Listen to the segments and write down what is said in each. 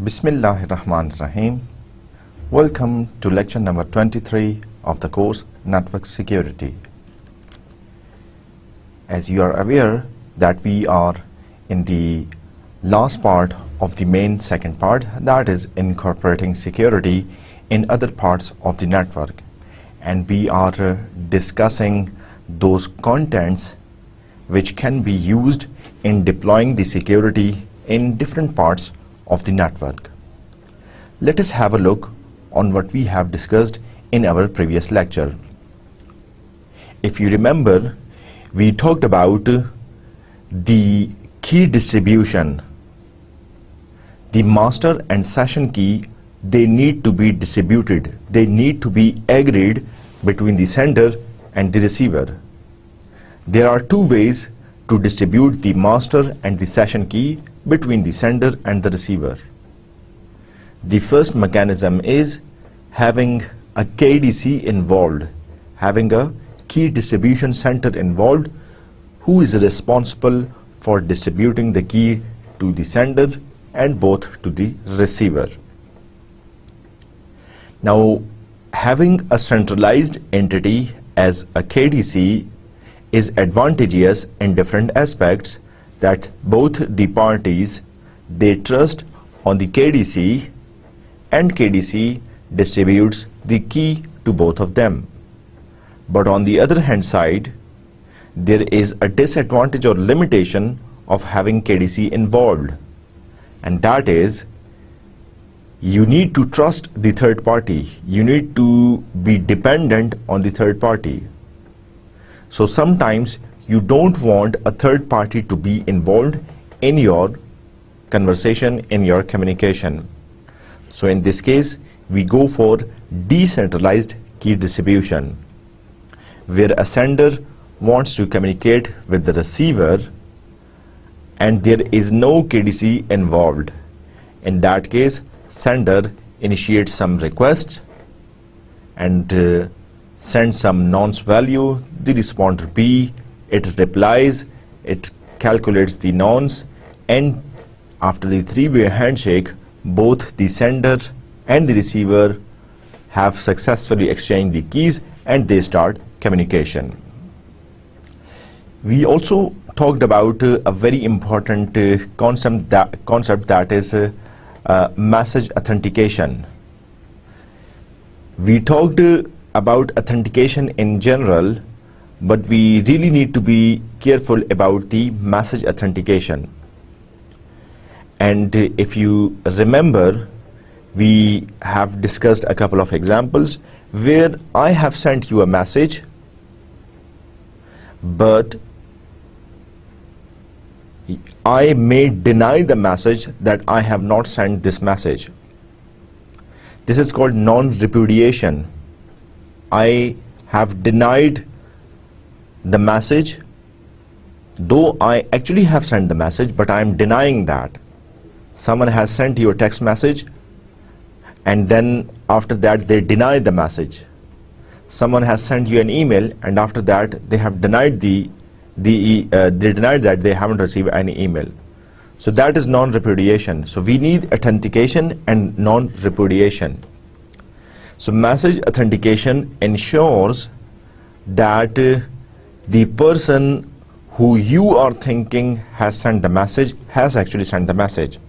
Bismillahirrahmanirrahim. Welcome to lecture number 23 of the course Network Security. As you are aware that we are in the last part of the main second part, that is incorporating security in other parts of the network, and we are discussing those contents which can be used in deploying the security in different parts of the network. Let us have a look on what we have discussed in our previous lecture. If you remember, we talked about the key distribution. The master and session key, they need to be distributed. They need to be agreed between the sender and the receiver. There are two ways to distribute the master and the session key between the sender and the receiver. The first mechanism is having a KDC involved, having a key distribution center involved who is responsible for distributing the key to the sender and both to the receiver. Now, having a centralized entity as a KDC is advantageous in different aspects, that both the parties, they trust on the KDC and KDC distributes the key to both of them. But on the other hand side, there is a disadvantage or limitation of having KDC involved, and that is you need to trust the third party. You need to be dependent on the third party. So sometimes you don't want a third party to be involved in your conversation, in your communication. So in this case, we go for decentralized key distribution, where a sender wants to communicate with the receiver and there is no KDC involved. In that case, sender initiates some requests and sends some nonce value. The responder B, it replies, it calculates the nonce, and after the three-way handshake, both the sender and the receiver have successfully exchanged the keys and they start communication. We also talked about a very important concept that is message authentication. We talked about authentication in general, but we really need to be careful about the message authentication. And if you remember, we have discussed a couple of examples where I have sent you a message, but I may deny the message that I have not sent this message. This is called non-repudiation. I have denied the message, though I actually have sent the message, but I am denying that. Someone has sent you a text message and then after that they deny the message. Someone has sent you an email and after that they have denied they denied that they haven't received any email. So that is non-repudiation. So we need authentication and non-repudiation. So message authentication ensures that the person who you are thinking has sent the message has actually sent the message.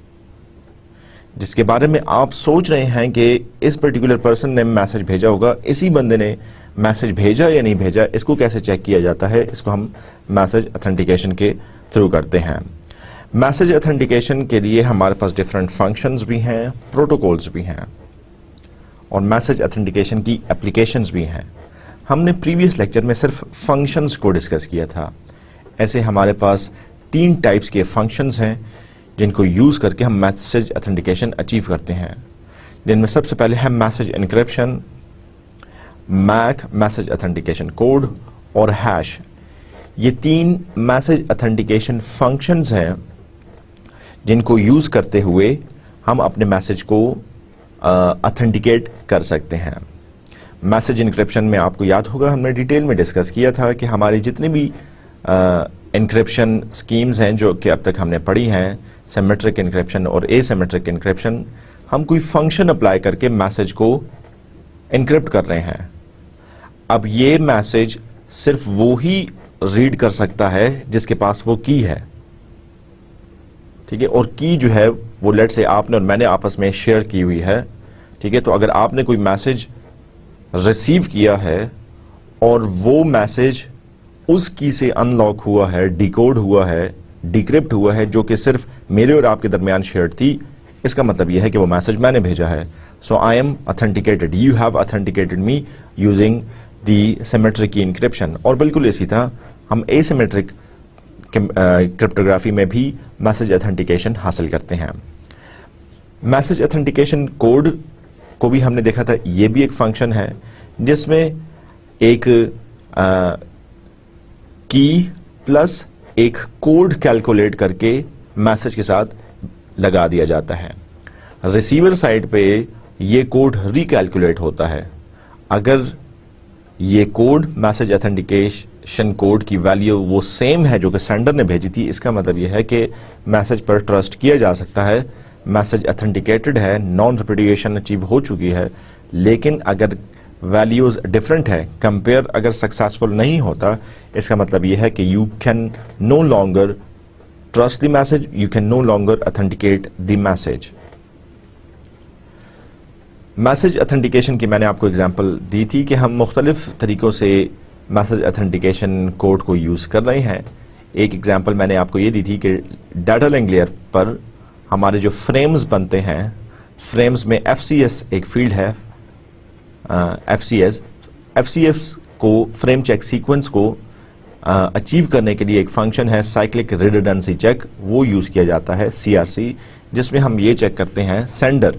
जिसके बारे में आप सोच रहे हैं कि इस particular person ने मैसेज भेजा होगा, इसी बंदे ने मैसेज भेजा या नहीं भेजा, इसको कैसे चेक किया जाता है? इसको हम मैसेज ऑथेंटिकेशन के थ्रू करते हैं. मैसेज ऑथेंटिकेशन के लिए हमारे पास डिफरेंट फंक्शंस भी हैं, प्रोटोकॉल्स भी हैं और मैसेज ऑथेंटिकेशन की एप्लीकेशंस भी हैं. हमने प्रीवियस लेक्चर में सिर्फ फंक्शंस को डिस्कस किया था. ऐसे हमारे पास 3 टाइप्स के फंक्शंस हैं जिनको यूज़ करके हम मैसेज ऑथेंटिकेशन अचीव करते हैं, जिनमें सबसे पहले है message encryption, MAC message authentication code और हैश. ये 3 मैसेज ऑथेंटिकेशन फंक्शंस हैं जिनको यूज़ करते हुए हम अपने मैसेज को ऑथेंटिकेट कर सकते हैं. मैसेज एन्क्रिप्शन में आपको याद होगा हमने डिटेल में डिस्कस किया था कि हमारी जितनी भी एन्क्रिप्शन स्कीम्स हैं जो कि अब तक हमने पढ़ी हैं, सिमेट्रिक एन्क्रिप्शन और एसिमेट्रिक एन्क्रिप्शन, हम कोई फंक्शन अप्लाई करके मैसेज को एन्क्रिप्ट कर रहे हैं। अब ये मैसेज सिर्फ वो ही रीड कर सकता है जिसके पास वो की है, ठीक है। और की जो है वो लेट से आपने और मैंने आपस में शेयर की हुई है, ठीक है। तो अगर आपने कोई मैसेज रिसीव किया है और वो मैसेज उस की से अनलॉक हुआ है, डिकोड हुआ है, डिक्रिप्ट हुआ है, जो कि सिर्फ मेरे और आपके दरमियान शेयर थी, इसका मतलब यह है कि वो मैसेज मैंने भेजा है। So I am authenticated, you have authenticated me using the symmetric key encryption. और बिल्कुल इसी तरह हम एसिमेट्रिक क्रिप्टोग्राफी में भी मैसेज ऑथेंटिकेशन हासिल करते हैं। मैसेज ऑथेंटिकेशन कोड को भी हमने देखा था, ये भी एक फंक्शन है जिसमें एक की प्लस एक कोड कैलकुलेट करके मैसेज के साथ लगा दिया जाता है। रिसीवर साइड पे ये कोड रिकैलकुलेट होता है। अगर ये कोड मैसेज ऑथेंटिकेशन कोड की वैल्यू वो सेम है जो कि सेंडर ने भेजी थी, इसका मतलब यह है कि मैसेज पर ट्रस्ट किया जा सकता है, मैसेज ऑथेंटिकेटेड है, नॉन रिपुडिएशन अचीव हो चुकी है। लेकिन अगर वैल्यूज डिफरेंट है, कंपेयर अगर सक्सेसफुल नहीं होता, इसका मतलब यह है कि you can no longer trust the message, you can no longer authenticate the message. Message authentication की मैंने आपको एग्जांपल दी थी कि हम मुख्तलिफ तरीक़ों से मैसेज ऑथेंटिकेशन कोड को यूज़ कर रहे हैं। एक एग्जांपल मैंने आपको ये दी थी कि डाटा लिंक लेयर पर हमारे जो फ्रेम्स बनते हैं, फ्रेम्स में FCS एक फील्ड है, FCS को फ्रेम चेक सीक्वेंस को अचीव करने के लिए एक फंक्शन है साइक्लिक रिडंडेंसी चेक, वो यूज़ किया जाता है CRC, जिसमें हम ये चेक करते हैं सेंडर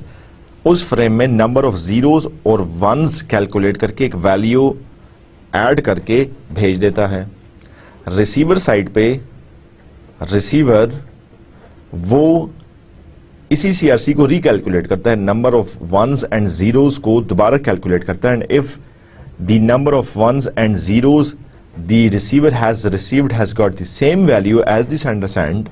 उस फ्रेम में नंबर ऑफ जीरोज और वंस कैलकुलेट करके एक वैल्यू ऐड करके भेज देता है। रिसीवर साइड पे रिसीवर वो इसी CRC को रिकैलकुलेट करता है, number of ones and zeros को दोबारा कैलकुलेट करता है। And if the number of ones and zeros the receiver has received has got the same value as the sender sent,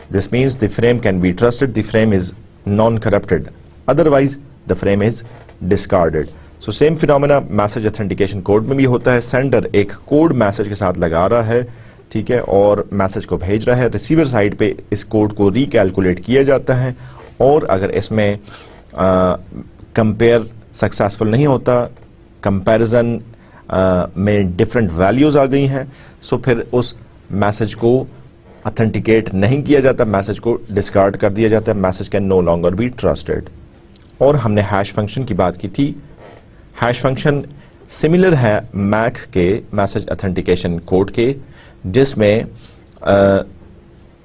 this means the frame can be trusted, the frame is non-corrupted, otherwise the frame is discarded. So same phenomena message authentication code में भी होता है। sender एक code message के साथ लगा रहा है, ठीक है, और मैसेज को भेज रहा है। रिसीवर साइड पे इस कोड को रिकैलकुलेट किया जाता है, और अगर इसमें कंपेयर सक्सेसफुल नहीं होता, कंपैरिजन में डिफरेंट वैल्यूज आ गई हैं, सो फिर उस मैसेज को ऑथेंटिकेट नहीं किया जाता, मैसेज को डिस्कार्ड कर दिया जाता है, message can no longer be trusted. और हमने हैश फंक्शन की बात की थी। हैश फंक्शन सिमिलर है मैक के मैसेज ऑथेंटिकेशन कोड के, जिसमें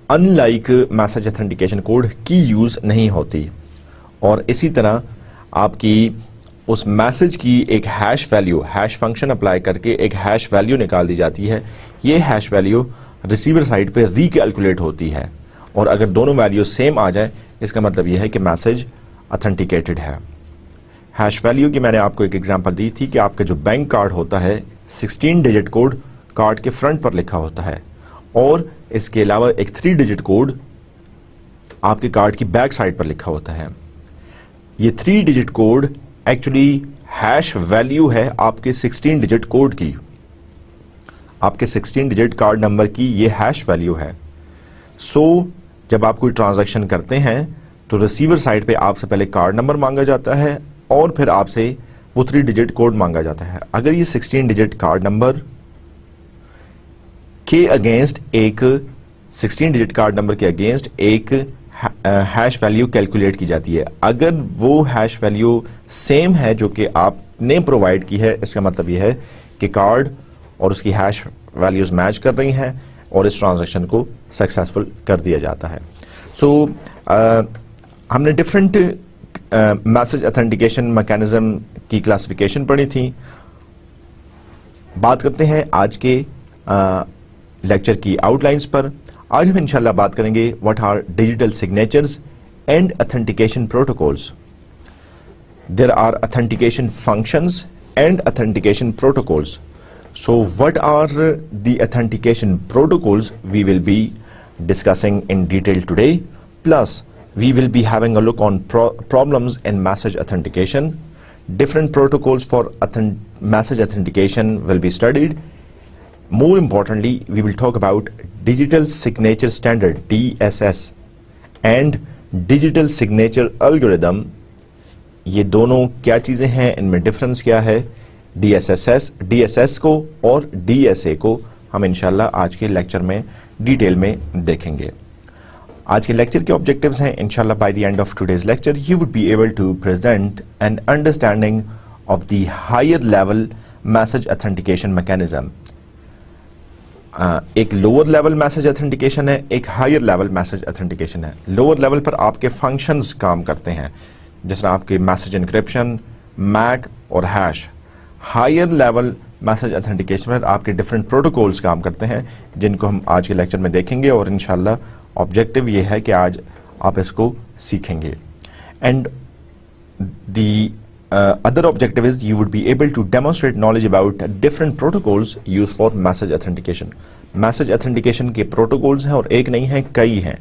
अनलाइक मैसेज ऑथेंटिकेशन कोड की यूज नहीं होती, और इसी तरह आपकी उस मैसेज की एक hash value, hash function apply करके एक हैश वैल्यू निकाल दी जाती है। ये हैश वैल्यू रिसीवर साइड पे रिकैलकुलेट होती है, और अगर दोनों वैल्यू सेम आ जाए, इसका मतलब यह है कि मैसेज ऑथेंटिकेटेड है। हैश वैल्यू की मैंने आपको एक एग्जांपल दी थी कि आपका जो बैंक कार्ड होता है 16 डिजिट कोड कार्ड के फ्रंट पर लिखा होता है, और इसके अलावा एक 3 डिजिट कोड आपके कार्ड की बैक साइड पर लिखा होता है। ये 3 digit code actually hash value है आपके 16 डिजिट कोड की, आपके 16 डिजिट कार्ड नंबर की ये हैश वैल्यू है। सो जब आप कोई ट्रांजैक्शन करते हैं तो रिसीवर साइड पे आपसे पहले कार्ड नंबर मांगा जाता है, और फिर आपसे वो 3 डिजिट कोड मांगा जाता है। अगर ये 16 डिजिट कार्ड नंबर के अगेंस्ट एक 16 डिजिट कार्ड नंबर के अगेंस्ट एक हैश वैल्यू कैलकुलेट की जाती है। अगर वो हैश वैल्यू सेम है जो कि आपने प्रोवाइड की है, इसका मतलब यह है कि कार्ड और उसकी हैश वैल्यूज मैच कर रही हैं, और इस ट्रांजैक्शन को सक्सेसफुल कर दिया जाता है। सो हमने डिफरेंट मैसेज ऑथेंटिकेशन मैकेनिज्म की क्लासिफिकेशन पढ़ी थी। बात करते हैं आज के लेक्चर की आउटलाइंस पर। आज हम इंशाल्लाह बात करेंगे what are digital signatures and authentication protocols. There are authentication functions and authentication protocols. So what are the authentication protocols we will be discussing in detail today, plus we will be having a look on problems in message authentication. Different protocols for message authentication will be studied. More importantly, we will talk about digital signature standard DSS and digital signature algorithm. ये दोनों क्या चीजें हैं, इनमें difference क्या है, DSS को और DSA को हम इंशाल्लाह आज के लेक्चर में डिटेल में देखेंगे. आज के लेक्चर के ऑब्जेक्टिव्स हैं इंशाल्लाह by the end of today's lecture you would be able to present an understanding of the higher level message authentication mechanism. एक लोअर लेवल मैसेज ऑथेंटिकेशन है, एक हायर लेवल मैसेज ऑथेंटिकेशन है. Lower level पर आपके functions काम करते हैं, जैसे आपके मैसेज इंक्रिप्शन, मैक और hash. Higher level message authentication पर आपके डिफरेंट प्रोटोकॉल्स काम करते हैं, जिनको हम आज के लेक्चर में देखेंगे और इंशाल्लाह ऑब्जेक्टिव ये है कि आज आप इसको सीखेंगे. And the other objective is you would be able to demonstrate knowledge about different protocols used for message authentication. Message authentication के protocols हैं और एक नहीं है, कई हैं.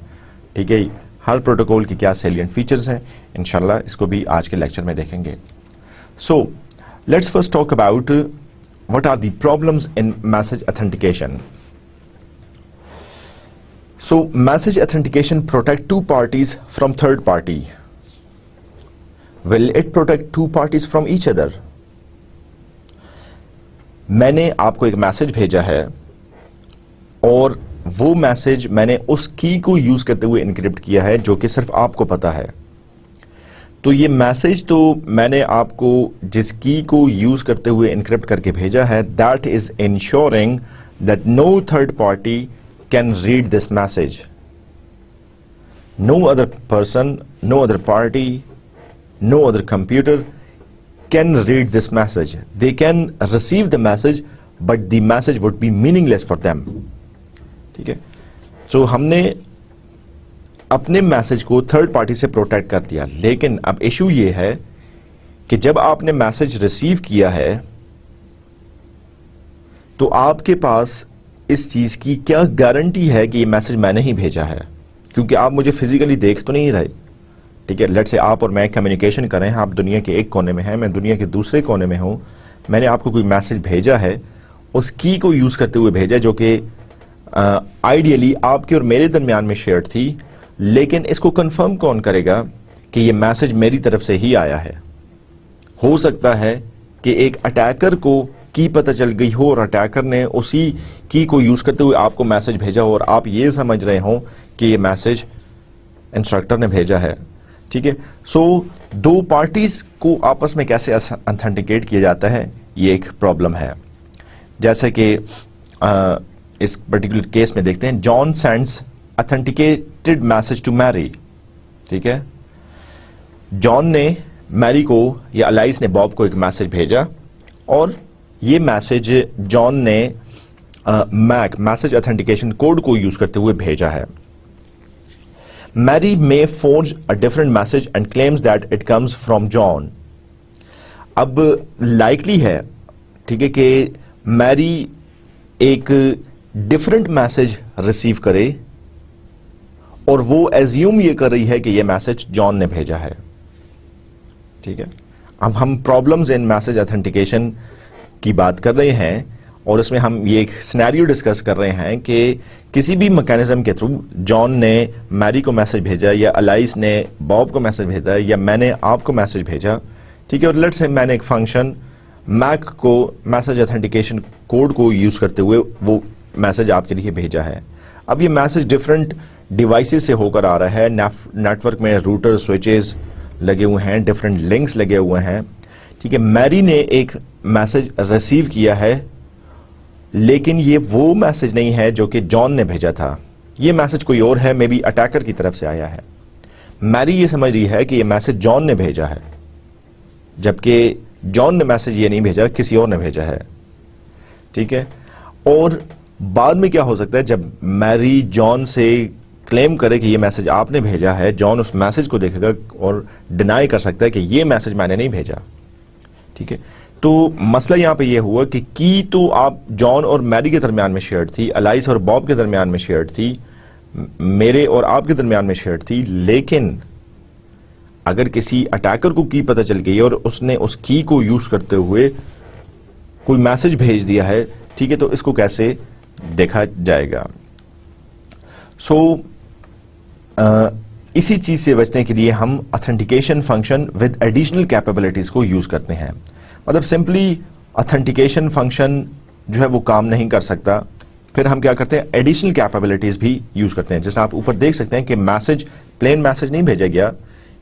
ठीक है, हर प्रोटोकॉल की क्या salient features हैं, इंशाल्लाह इसको भी आज के लेक्चर में देखेंगे. So let's first talk about what are the problems in message authentication. So message authentication protect two parties from third party. Will it protect two parties from each other? मैंने आपको एक मैसेज भेजा है और वो message मैंने उस की को यूज करते हुए इनक्रिप्ट किया है जो कि सिर्फ आपको पता है. तो ये मैसेज तो मैंने आपको जिस की को यूज करते हुए इनक्रिप्ट करके भेजा है, that is ensuring that no third party can read this message. No other person, no other party, no other computer can read this message. They can receive the message, but the message would be meaningless for them. ठीक है, so हमने अपने message को third party से protect कर दिया. लेकिन अब इशू ये है कि जब आपने मैसेज रिसीव किया है तो आपके पास इस चीज की क्या गारंटी है कि ये मैसेज मैंने ही भेजा है, क्योंकि आप मुझे फिजिकली देख तो नहीं रहे. ठीक है, लेट्स से आप और मैं कम्युनिकेशन कर रहे हैं, आप दुनिया के एक कोने में हैं, मैं दुनिया के दूसरे कोने में हूं. मैंने आपको कोई मैसेज भेजा है, उस की को यूज करते हुए भेजा जो कि आइडियली आपके और मेरे दरमियान में शेयर थी. लेकिन इसको कंफर्म कौन करेगा कि ये मैसेज मेरी तरफ से ही आया है? हो सकता है कि एक अटैकर को की पता चल गई हो और अटैकर ने उसी की को यूज करते हुए आपको मैसेज भेजा हो और आप ये समझ रहे हो कि ये मैसेज इंस्ट्रक्टर ने भेजा है. ठीक है, सो दो पार्टीज को आपस में कैसे ऑथेंटिकेट किया जाता है, ये एक प्रॉब्लम है. जैसे कि इस पर्टिकुलर केस में देखते हैं, John sends authenticated message to Mary. ठीक है, जॉन ने मैरी को या अलाइस ने बॉब को एक मैसेज भेजा और ये मैसेज जॉन ने मैक मैसेज ऑथेंटिकेशन कोड को यूज करते हुए भेजा है. Mary may forge a different message and claims that it comes from John. अब likely है, ठीक है, कि मैरी एक डिफरेंट मैसेज रिसीव करे और वो एज्यूम ये कर रही है कि ये मैसेज जॉन ने भेजा है. ठीक है, अब हम प्रॉब्लम्स इन मैसेज ऑथेंटिकेशन की बात कर रहे हैं और इसमें हम ये एक सिनेरियो डिस्कस कर रहे हैं कि किसी भी मैकेनिज्म के थ्रू जॉन ने मैरी को मैसेज भेजा या अलाइस ने बॉब को मैसेज भेजा या मैंने आपको मैसेज भेजा. ठीक है, और लेट्स से मैंने एक फंक्शन मैक को मैसेज ऑथेंटिकेशन कोड को यूज करते हुए वो मैसेज आपके लिए भेजा है. अब ये मैसेज डिफरेंट डिवाइसेस से होकर आ रहा है. नेटवर्क में रूटर स्विचेस लगे हुए हैं, डिफरेंट लिंक्स लगे हुए हैं. ठीक है, मैरी ने एक मैसेज रिसीव किया है लेकिन ये वो मैसेज नहीं है जो कि जॉन ने भेजा था. ये मैसेज कोई और है, मे बी अटैकर की तरफ से आया है. मैरी ये समझ रही है कि ये मैसेज जॉन ने भेजा है, जबकि जॉन ने मैसेज ये नहीं भेजा, किसी और ने भेजा है. ठीक है, और बाद में क्या हो सकता है, जब मैरी जॉन से क्लेम करे कि ये मैसेज आपने भेजा है, जॉन उस मैसेज को देखेगा और डिनाई कर सकता है कि ये मैसेज मैंने नहीं भेजा. ठीक है, तो मसला यहाँ पे ये हुआ कि की तो आप जॉन और मैरी के दरमियान में शेयर्ड थी, अलाइस और बॉब के दरमियान में शेयर्ड थी, मेरे और आपके दरमियान में शेयर्ड थी, लेकिन अगर किसी अटैकर को की पता चल गई और उसने उस की को यूज करते हुए कोई मैसेज भेज दिया है, ठीक है, तो इसको कैसे देखा जाएगा? इसी चीज से बचने के लिए हम authentication function with additional capabilities को यूज करते हैं। मतलब सिंपली ऑथेंटिकेशन फंक्शन जो है वो काम नहीं कर सकता, फिर हम क्या करते हैं, एडिशनल कैपेबिलिटीज भी यूज करते हैं। जैसे आप ऊपर देख सकते हैं कि मैसेज, प्लेन मैसेज नहीं भेजा गया,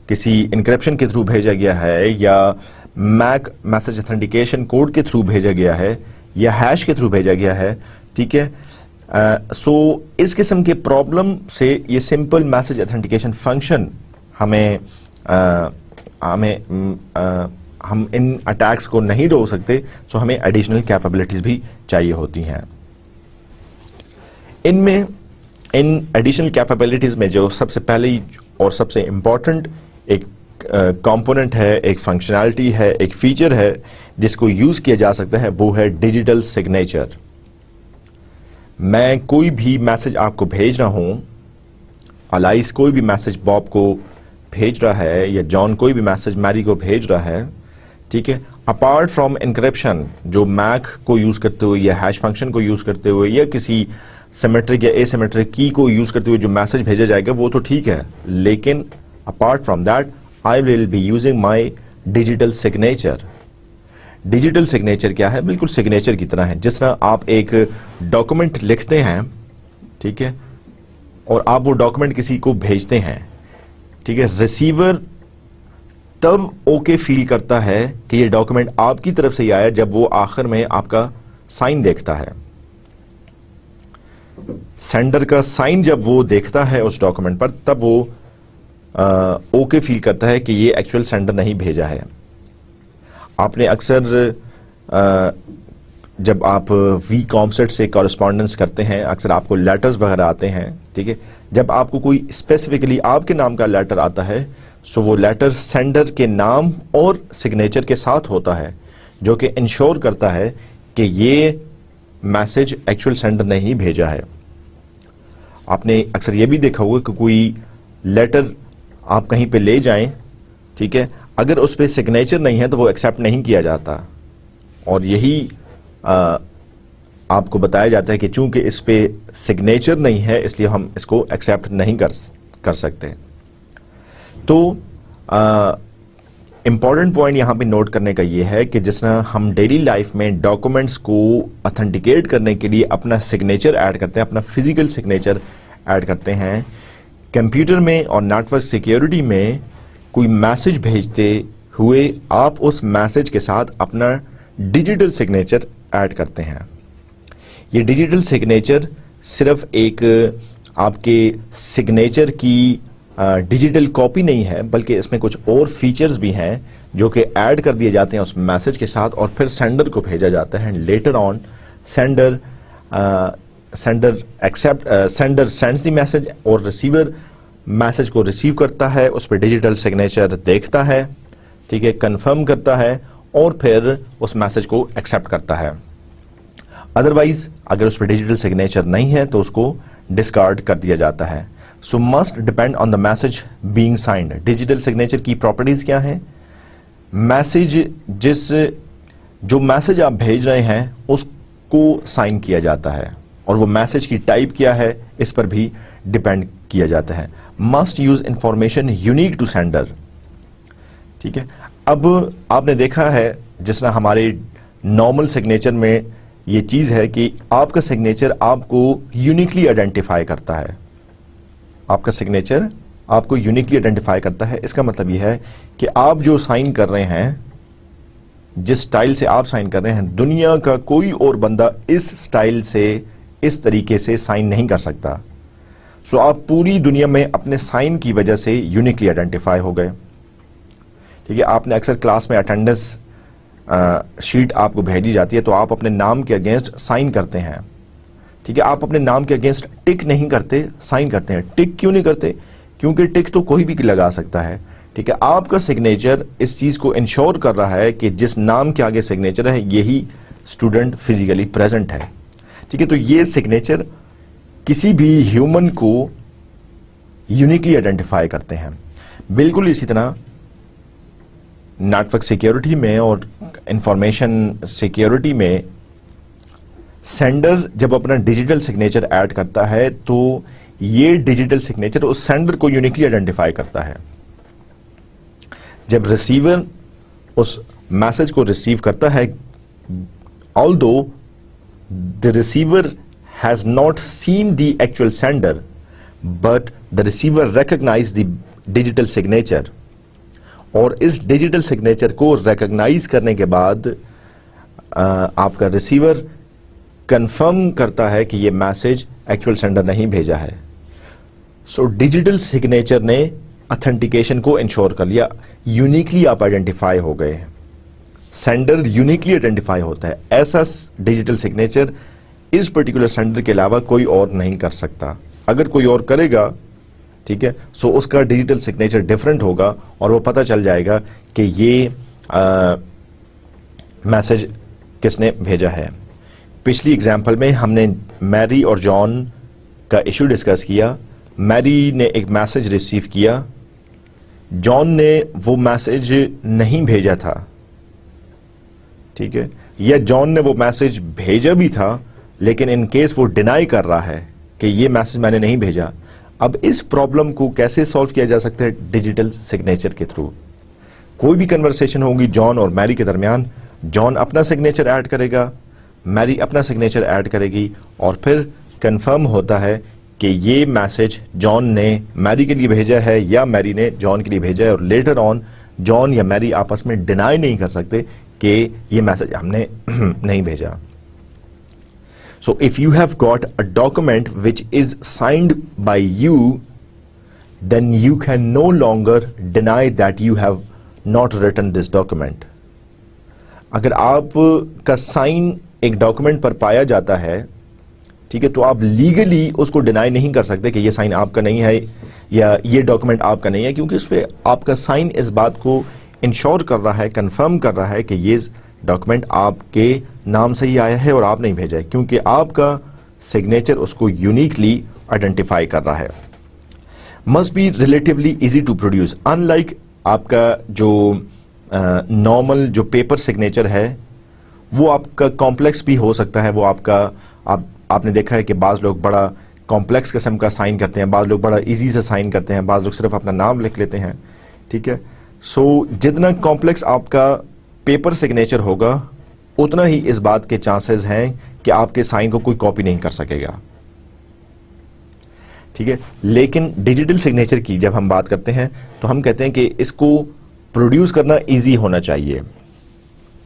किसी इंक्रिप्शन के थ्रू भेजा गया है, या मैक मैसेज ऑथेंटिकेशन कोड के थ्रू भेजा गया है, या हैश के थ्रू भेजा गया है, ठीक है। इस किस्म के प्रॉब्लम से ये सिंपल मैसेज ऑथेंटिकेशन फंक्शन हम इन अटैक्स को नहीं रोक सकते, सो हमें एडिशनल कैपेबिलिटीज भी चाहिए होती हैं। इन एडिशनल कैपेबिलिटीज में जो सबसे पहले और सबसे इंपॉर्टेंट एक कंपोनेंट है, एक फंक्शनैलिटी है, एक फीचर है जिसको यूज किया जा सकता है, वो है डिजिटल सिग्नेचर। मैं कोई भी मैसेज आपको भेज रहा हूं, अलाइस कोई भी मैसेज बॉब को भेज रहा है, या जॉन कोई भी मैसेज मैरी को भेज रहा है, ठीक है, अपार्ट फ्रॉम एनक्रिप्शन जो मैक को यूज करते हुए या हैश फंक्शन को यूज करते हुए या किसी सिमेट्रिक या एसिमेट्रिक की को यूज करते हुए जो मैसेज भेजा जाएगा वो तो ठीक है, लेकिन apart from that I will be using my digital signature. Digital signature क्या है? बिल्कुल सिग्नेचर की तरह है। जिस तरह आप एक डॉक्यूमेंट लिखते हैं, ठीक है, और आप वो डॉक्यूमेंट किसी को भेजते हैं, ठीक है, रिसीवर तब ओके फील करता है कि ये डॉक्यूमेंट आपकी तरफ से ही आया जब वो आखिर में आपका साइन देखता है। सेंडर का साइन जब वो देखता है उस डॉक्यूमेंट पर, तब वो ओके फील करता है कि ये एक्चुअल सेंडर नहीं भेजा है। आपने अक्सर जब आप वी कॉमसेट से कॉरेस्पॉन्डेंस करते हैं, अक्सर आपको लेटर्स वगैरह आते हैं, ठीक है, जब आपको कोई स्पेसिफिकली आपके नाम का लेटर आता है, सो वो लेटर सेंडर के नाम और सिग्नेचर के साथ होता है, जो कि इंश्योर करता है कि ये मैसेज एक्चुअल सेंडर ने ही भेजा है। आपने अक्सर ये भी देखा होगा कि कोई लेटर आप कहीं पे ले जाएं, ठीक है, अगर उस पर सिग्नेचर नहीं है तो वो एक्सेप्ट नहीं किया जाता, और यही आपको बताया जाता है कि चूंकि इस पे सिग्नेचर नहीं है इसलिए हम इसको एक्सेप्ट नहीं कर सकते। तो इंपॉर्टेंट पॉइंट यहां पे नोट करने का ये है कि जिस तरह हम डेली लाइफ में डॉक्यूमेंट्स को ऑथेंटिकेट करने के लिए अपना सिग्नेचर ऐड करते हैं, अपना फिजिकल सिग्नेचर ऐड करते हैं, कंप्यूटर में और नेटवर्क सिक्योरिटी में कोई मैसेज भेजते हुए आप उस मैसेज के साथ अपना डिजिटल सिग्नेचर ऐड करते हैं। ये डिजिटल सिग्नेचर सिर्फ एक आपके सिग्नेचर की डिजिटल कॉपी नहीं है, बल्कि इसमें कुछ और फीचर्स भी हैं जो कि ऐड कर दिए जाते हैं उस मैसेज के साथ, और फिर सेंडर को भेजा जाता है। Later on sender sends the message, और रिसीवर मैसेज को रिसीव करता है, उस पर डिजिटल सिग्नेचर देखता है, ठीक है, कंफर्म करता है, और फिर उस मैसेज को एक्सेप्ट करता है। अदरवाइज अगर उस पर डिजिटल सिग्नेचर नहीं है तो उसको डिस्कार्ड कर दिया जाता है। सो must depend on the message being signed. Digital signature की प्रॉपर्टीज क्या हैं? जो मैसेज आप भेज रहे हैं उसको साइन किया जाता है, और वो मैसेज की टाइप क्या है इस पर भी डिपेंड किया जाता है। Must use information unique to sender, ठीक है। अब आपने देखा है जिस तरह हमारे नॉर्मल सिग्नेचर में ये चीज है कि आपका सिग्नेचर आपको यूनिकली आइडेंटिफाई करता है। आपका सिग्नेचर आपको यूनिकली आइडेंटिफाई करता है। इसका मतलब यह है कि आप जो साइन कर रहे हैं, जिस स्टाइल से आप साइन कर रहे हैं, दुनिया का कोई और बंदा इस स्टाइल से, इस तरीके से साइन नहीं कर सकता। सो आप पूरी दुनिया में अपने साइन की वजह से यूनिकली आइडेंटिफाई हो गए, ठीक है। आपने अक्सर क्लास में अटेंडेंस शीट आपको भेजी जाती है, तो आप अपने नाम के अगेंस्ट साइन करते हैं, ठीक है। आप अपने नाम के अगेंस्ट टिक नहीं करते, साइन करते हैं। टिक क्यों नहीं करते? क्योंकि टिक तो कोई भी लगा सकता है, ठीक है, आपका सिग्नेचर इस चीज को इंश्योर कर रहा है कि जिस नाम के आगे सिग्नेचर है यही स्टूडेंट फिजिकली प्रेजेंट है। ठीक है, तो ये सिग्नेचर किसी भी ह्यूमन को यूनिकली आइडेंटिफाई करते हैं। बिल्कुल इसी तरह नेटवर्क सिक्योरिटी में और इंफॉर्मेशन सिक्योरिटी में सेंडर जब अपना डिजिटल सिग्नेचर ऐड करता है तो ये डिजिटल सिग्नेचर उस सेंडर को यूनिकली आइडेंटिफाई करता है। जब रिसीवर उस मैसेज को रिसीव करता है, although the receiver has not seen the actual sender but the receiver recognize the digital signature, और इस डिजिटल सिग्नेचर को रिकॉग्नाइज करने के बाद आपका रिसीवर कंफर्म करता है कि ये मैसेज एक्चुअल सेंडर नहीं भेजा है। सो डिजिटल सिग्नेचर ने ऑथेंटिकेशन को इंश्योर कर लिया, यूनिकली आप आइडेंटिफाई हो गए। सेंडर यूनिकली आइडेंटिफाई होता है, ऐसा डिजिटल सिग्नेचर इस पर्टिकुलर सेंडर के अलावा कोई और नहीं कर सकता। अगर कोई और करेगा, ठीक है, सो उसका डिजिटल सिग्नेचर डिफरेंट होगा और वो पता चल जाएगा कि ये मैसेज किसने भेजा है। पिछली एग्जाम्पल में हमने मैरी और जॉन का इशू डिस्कस किया। मैरी ने एक मैसेज रिसीव किया, जॉन ने वो मैसेज नहीं भेजा था, ठीक है, या जॉन ने वो मैसेज भेजा भी था लेकिन इन केस वो डिनाई कर रहा है कि ये मैसेज मैंने नहीं भेजा। अब इस प्रॉब्लम को कैसे सॉल्व किया जा सकता है? डिजिटल सिग्नेचर के थ्रू। कोई भी कन्वर्सेशन होगी जॉन और मैरी के दरमियान, जॉन अपना सिग्नेचर ऐड करेगा, मैरी अपना सिग्नेचर ऐड करेगी, और फिर कंफर्म होता है कि ये मैसेज जॉन ने मैरी के लिए भेजा है या मैरी ने जॉन के लिए भेजा है, और लेटर ऑन जॉन या मैरी आपस में डिनाई नहीं कर सकते कि ये मैसेज हमने नहीं भेजा। So if you have got a document which is signed by you, then you can no longer deny that you have not written this document. अगर आप का साइन एक डॉक्यूमेंट पर पाया जाता है, ठीक है, तो आप लीगली उसको डिनाई नहीं कर सकते कि ये साइन आपका नहीं है या ये डॉक्यूमेंट आपका नहीं है, क्योंकि उस पर आपका साइन इस बात को इंश्योर कर रहा है, कंफर्म कर रहा है कि ये डॉक्यूमेंट आपके नाम से ही आया है और आपने ही भेजा है, क्योंकि आपका सिग्नेचर उसको यूनिकली आइडेंटिफाई कर रहा है। Must be relatively easy to produce, unlike आपका जो नॉर्मल जो पेपर सिग्नेचर है वो आपका कॉम्प्लेक्स भी हो सकता है। वो आपका आपने देखा है कि बाज़ लोग बड़ा कॉम्प्लेक्स किस्म का साइन करते हैं, बाज़ लोग बड़ा इजी से साइन करते हैं, बाज़ लोग सिर्फ अपना नाम लिख लेते हैं, ठीक है। सो जितना कॉम्प्लेक्स आपका पेपर सिग्नेचर होगा उतना ही इस बात के चांसेस हैं कि आपके साइन को कोई कॉपी नहीं कर सकेगा, ठीक है। लेकिन डिजिटल सिग्नेचर की जब हम बात करते हैं तो हम कहते हैं कि इसको प्रोड्यूस करना इजी होना चाहिए।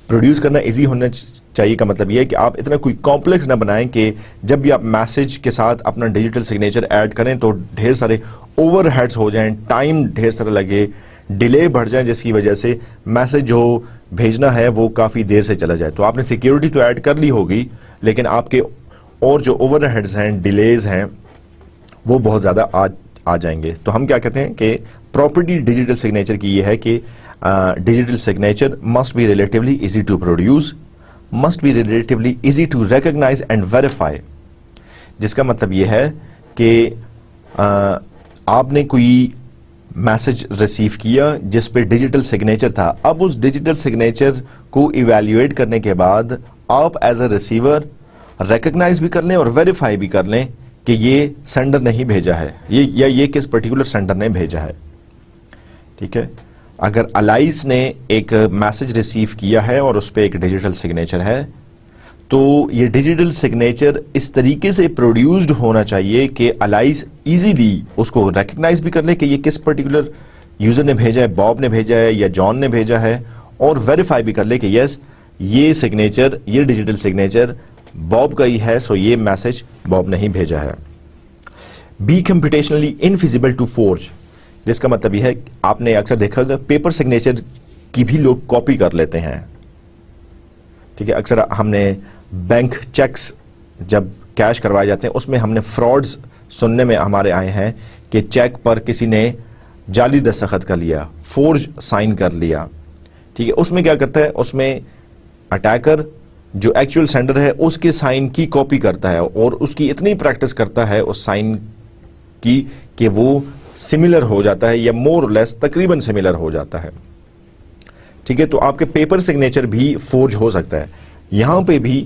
प्रोड्यूस करना इजी होना चाहिए का मतलब यह है कि आप इतना कोई कॉम्प्लेक्स ना बनाएं कि जब भी आप मैसेज के साथ अपना डिजिटल सिग्नेचर ऐड करें तो ढेर सारे ओवरहेड्स हो जाएं, टाइम ढेर सारा लगे, डिले बढ़ जाए, जिसकी वजह से मैसेज जो भेजना है वो काफ़ी देर से चला जाए। तो आपने सिक्योरिटी तो ऐड कर ली होगी, लेकिन आपके और जो ओवरहेड्स हैं, डिलेज हैं, वो बहुत ज़्यादा आ जाएंगे। तो हम क्या कहते हैं कि प्रॉपर्टी डिजिटल सिग्नेचर की ये है कि digital signature must be relatively easy to produce, must be relatively easy to recognise and verify, जिसका मतलब ये है कि आपने कोई मैसेज रिसीव किया जिस पे डिजिटल सिग्नेचर था। अब उस डिजिटल सिग्नेचर को इवैल्यूएट करने के बाद आप एज अ रिसीवर रिकॉग्नाइज भी कर लें और वेरीफाई भी कर लें कि ये सेंडर नहीं भेजा है, ये किस पर्टिकुलर सेंडर ने भेजा है, ठीक है। अगर अलाइस ने एक मैसेज रिसीव किया है और उस पर एक डिजिटल सिग्नेचर है, तो ये डिजिटल सिग्नेचर इस तरीके से प्रोड्यूस्ड होना चाहिए कि अलाइस इजीली उसको रिकग्नाइज भी कर ले कि ये किस पर्टिकुलर यूजर ने भेजा है, बॉब ने भेजा है या जॉन ने भेजा है, और वेरीफाई भी कर ले कि यस ये सिग्नेचर, ये डिजिटल सिग्नेचर बॉब का ही है, सो ये मैसेज बॉब ने ही भेजा है। Be computationally infeasible to forge, जिसका मतलब यह है आपने अक्सर देखा होगा पेपर सिग्नेचर की भी लोग कॉपी कर लेते हैं, ठीक है। अक्सर हमने बैंक चेक्स जब कैश करवाए जाते हैं उसमें हमने फ्रॉड्स सुनने में हमारे आए हैं कि चेक पर किसी ने जाली दस्तखत कर लिया, फोर्ज साइन कर लिया, ठीक है, उसमें क्या करता है, उसमें अटैकर जो एक्चुअल सेंडर है उसके साइन की कॉपी करता है और उसकी इतनी प्रैक्टिस करता है उस साइन की कि वो सिमिलर हो जाता है या मोर लेस तकरीबन सिमिलर हो जाता है, ठीक है। तो आपके पेपर सिग्नेचर भी फोर्ज हो सकता है। यहां पे भी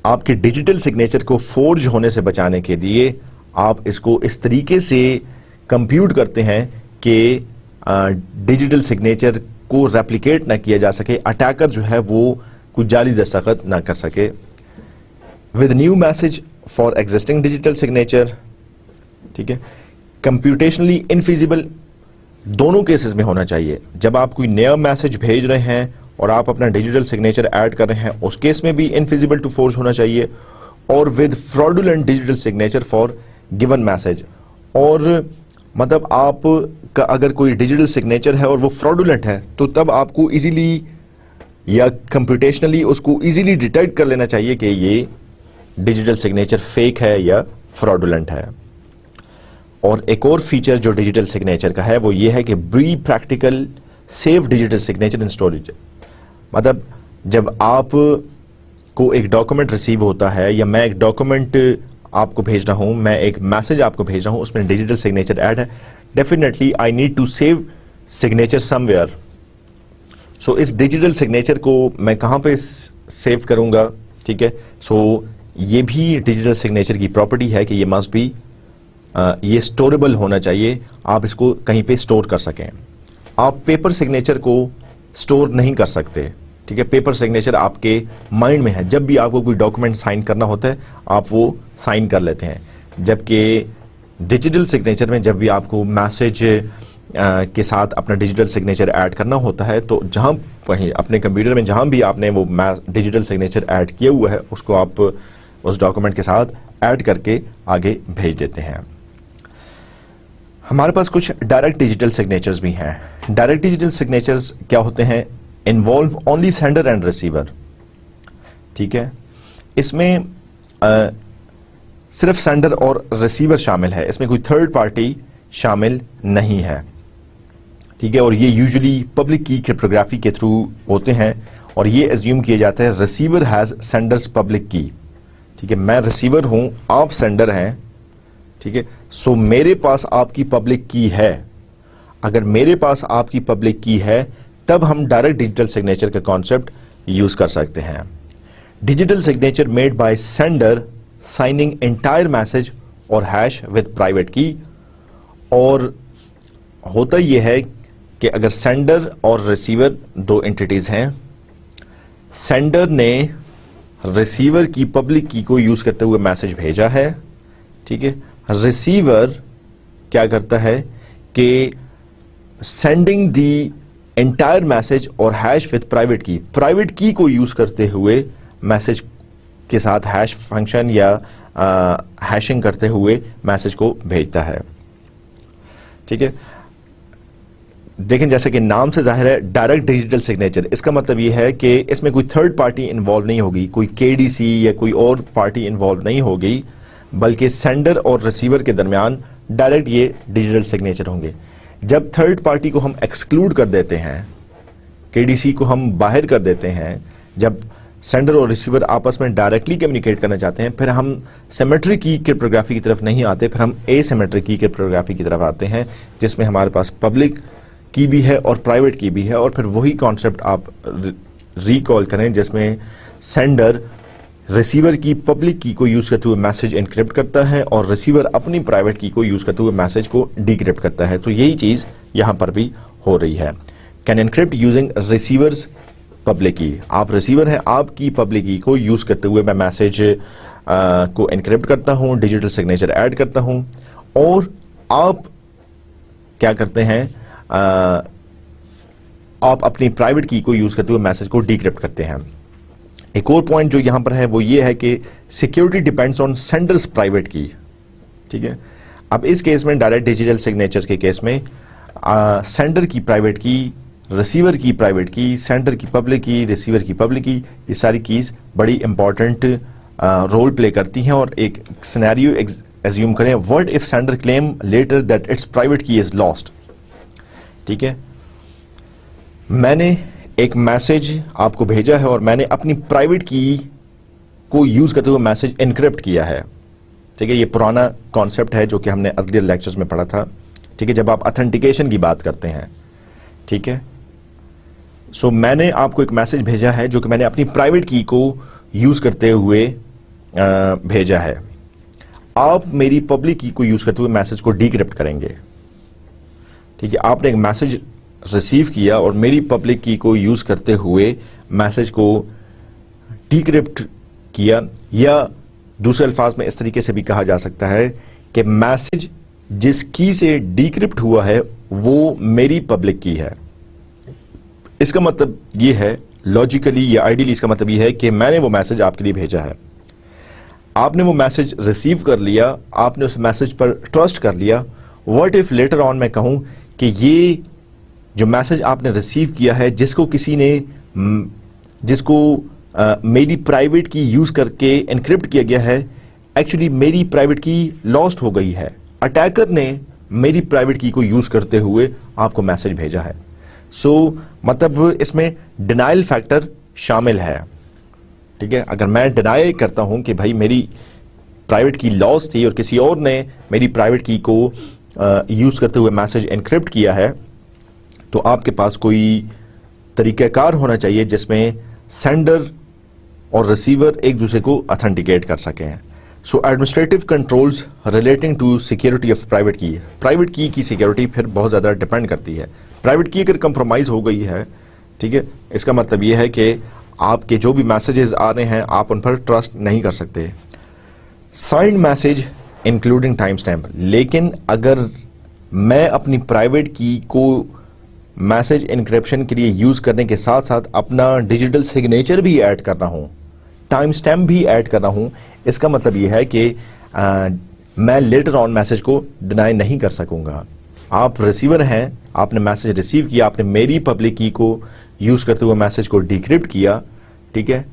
आपके डिजिटल सिग्नेचर को फोर्ज होने से बचाने के लिए आप इसको इस तरीके से कंप्यूट करते हैं कि डिजिटल सिग्नेचर को रेप्लिकेट ना किया जा सके, अटैकर जो है वो कुछ जाली दस्तखत ना कर सके। With new message for existing digital signature, ठीक है, कंप्यूटेशनली इनफिजिबल दोनों केसेस में होना चाहिए। जब आप कोई नया मैसेज भेज रहे हैं और आप अपना डिजिटल सिग्नेचर ऐड कर रहे हैं, उस केस में भी इनफिजिबल टू फोर्ज होना चाहिए। और with fraudulent digital signature for given message, और मतलब आप का अगर कोई डिजिटल सिग्नेचर है और वो फ्रॉडुलेंट है तो तब आपको इजीली या कंप्यूटेशनली उसको इजीली डिटेक्ट कर लेना चाहिए कि ये डिजिटल सिग्नेचर फेक है या फ्रॉडुलेंट है। और एक और फीचर जो डिजिटल सिग्नेचर का है वो ये है कि be practical save digital signature in storage. मतलब जब आप को एक डॉक्यूमेंट रिसीव होता है या मैं एक डॉक्यूमेंट आपको भेज रहा हूं, मैं एक मैसेज आपको भेज रहा हूं, उसमें डिजिटल सिग्नेचर ऐड है, definitely I need to save signature somewhere. So इस डिजिटल सिग्नेचर को मैं कहां पे सेव करूंगा, ठीक है। सो ये भी डिजिटल सिग्नेचर की प्रॉपर्टी है कि ये मस्ट बी ये स्टोरेबल होना चाहिए, आप इसको कहीं पे स्टोर कर सकें। आप पेपर सिग्नेचर को स्टोर नहीं कर सकते, ठीक है। पेपर सिग्नेचर आपके माइंड में है, जब भी आपको कोई डॉक्यूमेंट साइन करना होता है आप वो साइन कर लेते हैं, जबकि डिजिटल सिग्नेचर में जब भी आपको मैसेज के साथ अपना डिजिटल सिग्नेचर ऐड करना होता है तो जहां वहीं अपने कंप्यूटर में जहां भी आपने वो डिजिटल सिग्नेचर ऐड किया हुआ है उसको आप उस डॉक्यूमेंट के साथ ऐड करके आगे भेज देते हैं। हमारे पास कुछ डायरेक्ट डिजिटल सिग्नेचर्स भी हैं। डायरेक्ट डिजिटल सिग्नेचर्स क्या होते हैं, involve only sender and receiver, ठीक है। इसमें सिर्फ सेंडर और रिसीवर शामिल है, इसमें कोई थर्ड पार्टी शामिल नहीं है, ठीक है। और ये यूजुअली पब्लिक की क्रिप्टोग्राफी के थ्रू होते हैं और ये एज्यूम किया जाता है रिसीवर हैज सेंडर्स पब्लिक की, ठीक है। मैं रिसीवर हूं, आप सेंडर हैं, ठीक है। सो मेरे पास आपकी पब्लिक की है, अगर मेरे पास आपकी पब्लिक की है तब हम डायरेक्ट डिजिटल सिग्नेचर का कॉन्सेप्ट यूज कर सकते हैं। Digital signature made by sender signing entire message और हैश विद प्राइवेट की। और होता यह है कि अगर सेंडर और रिसीवर दो एंटिटीज हैं, सेंडर ने रिसीवर की पब्लिक की को यूज करते हुए मैसेज भेजा है, ठीक है। रिसीवर क्या करता है कि सेंडिंग दी एंटायर मैसेज और हैश विद प्राइवेट की को यूज करते हुए मैसेज के साथ हैश फंक्शन या हैशिंग करते हुए मैसेज को भेजता है, ठीक है। देखें जैसे कि नाम से जाहिर है डायरेक्ट डिजिटल सिग्नेचर, इसका मतलब यह है कि इसमें कोई थर्ड पार्टी इन्वॉल्व नहीं होगी, कोई केडीसी या कोई और पार्टी इन्वॉल्व नहीं होगी, बल्कि सेंडर और रिसीवर के दरमियान डायरेक्ट ये डिजिटल सिग्नेचर होंगे। जब थर्ड पार्टी को हम एक्सक्लूड कर देते हैं, केडीसी को हम बाहर कर देते हैं, जब सेंडर और रिसीवर आपस में डायरेक्टली कम्युनिकेट करना चाहते हैं, फिर हम सिमेट्रिक की क्रिप्टोग्राफी की तरफ नहीं आते, फिर हम एसिमेट्रिक की क्रिप्टोग्राफी की तरफ आते हैं जिसमें हमारे पास पब्लिक की भी है और प्राइवेट की भी है। और फिर वही कॉन्सेप्ट आप रिकॉल करें जिसमें सेंडर रिसीवर की पब्लिक की को यूज करते हुए मैसेज एनक्रिप्ट करता है और रिसीवर अपनी प्राइवेट की को यूज करते हुए मैसेज को डिक्रिप्ट करता है। तो यही चीज यहां पर भी हो रही है। Can encrypt using receiver's public key, आप रिसीवर हैं, आपकी पब्लिक की को यूज करते हुए मैं मैसेज को एनक्रिप्ट करता हूं, डिजिटल सिग्नेचर ऐड करता हूं और आप क्या करते हैं, आप अपनी प्राइवेट की को यूज करते हुए मैसेज को डिक्रिप्ट करते हैं। एक और पॉइंट जो यहां पर है वो ये है कि security depends on sender's private key, ठीक है। अब इस केस में डायरेक्ट डिजिटल सिग्नेचर के केस में सेंडर की प्राइवेट की, रिसीवर की प्राइवेट की, सेंडर की पब्लिक की, रिसीवर की पब्लिक की, ये सारी कीज बड़ी इंपॉर्टेंट रोल प्ले करती हैं और एक सिनेरियो एज्यूम करें, what if sender claim later that it's private key is lost. ठीक है, मैंने एक मैसेज आपको भेजा है और मैंने अपनी प्राइवेट की को यूज करते हुए मैसेज एनक्रिप्ट किया है। ठीक है, ये पुराना कॉन्सेप्ट है जो कि हमने अर्लियर लेक्चर्स में पढ़ा था। ठीक है, जब आप ऑथेंटिकेशन की बात करते हैं। ठीक है, सो मैंने आपको एक मैसेज भेजा है जो कि मैंने अपनी प्राइवेट की को यूज करते हुए भेजा है। आप मेरी पब्लिक की को यूज करते हुए मैसेज को डिक्रिप्ट करेंगे। ठीक है, आपने एक मैसेज रिसीव किया और मेरी पब्लिक की को यूज करते हुए मैसेज को डिक्रिप्ट किया, या दूसरे अल्फाज में इस तरीके से भी कहा जा सकता है कि मैसेज जिस की से डिक्रिप्ट हुआ है वो मेरी पब्लिक की है। इसका मतलब ये है, लॉजिकली या आइडियली इसका मतलब ये है कि मैंने वो मैसेज आपके लिए भेजा है, आपने वो मैसेज रिसीव कर लिया, आपने उस मैसेज पर ट्रस्ट कर लिया। व्हाट इफ लेटर ऑन मैं कहूं कि ये जो मैसेज आपने रिसीव किया है जिसको किसी ने मेरी प्राइवेट की यूज करके एनक्रिप्ट किया गया है, एक्चुअली मेरी प्राइवेट की लॉस्ट हो गई है। अटैकर ने मेरी प्राइवेट की को यूज करते हुए आपको मैसेज भेजा है। सो मतलब इसमें डिनाइल फैक्टर शामिल है। ठीक है, अगर मैं डिनाई करता हूं कि भाई मेरी प्राइवेट की लॉस थी और किसी और ने मेरी प्राइवेट की को यूज करते हुए मैसेज एनक्रिप्ट किया है, तो आपके पास कोई तरीकाकार होना चाहिए जिसमें सेंडर और रिसीवर एक दूसरे को ऑथेंटिकेट कर सकें। So administrative controls relating to security of private key security फिर बहुत ज़्यादा डिपेंड करती है। प्राइवेट की अगर कंप्रोमाइज हो गई है, ठीक है, इसका मतलब यह है कि आपके जो भी मैसेजेस आ रहे हैं आप उन पर ट्रस्ट नहीं कर सकते। Signed message including time stamp, लेकिन अगर मैं अपनी प्राइवेट की को मैसेज इनक्रिप्शन के लिए यूज करने के साथ साथ अपना डिजिटल सिग्नेचर भी ऐड कर रहा हूं, टाइम स्टैम्प भी ऐड कर रहा हूं, इसका मतलब यह है कि मैं लेटर ऑन मैसेज को डिनाई नहीं कर सकूंगा। आप रिसीवर हैं, आपने मैसेज रिसीव किया, आपने मेरी पब्लिक की को यूज करते हुए मैसेज को डिक्रिप्ट किया। ठीक है,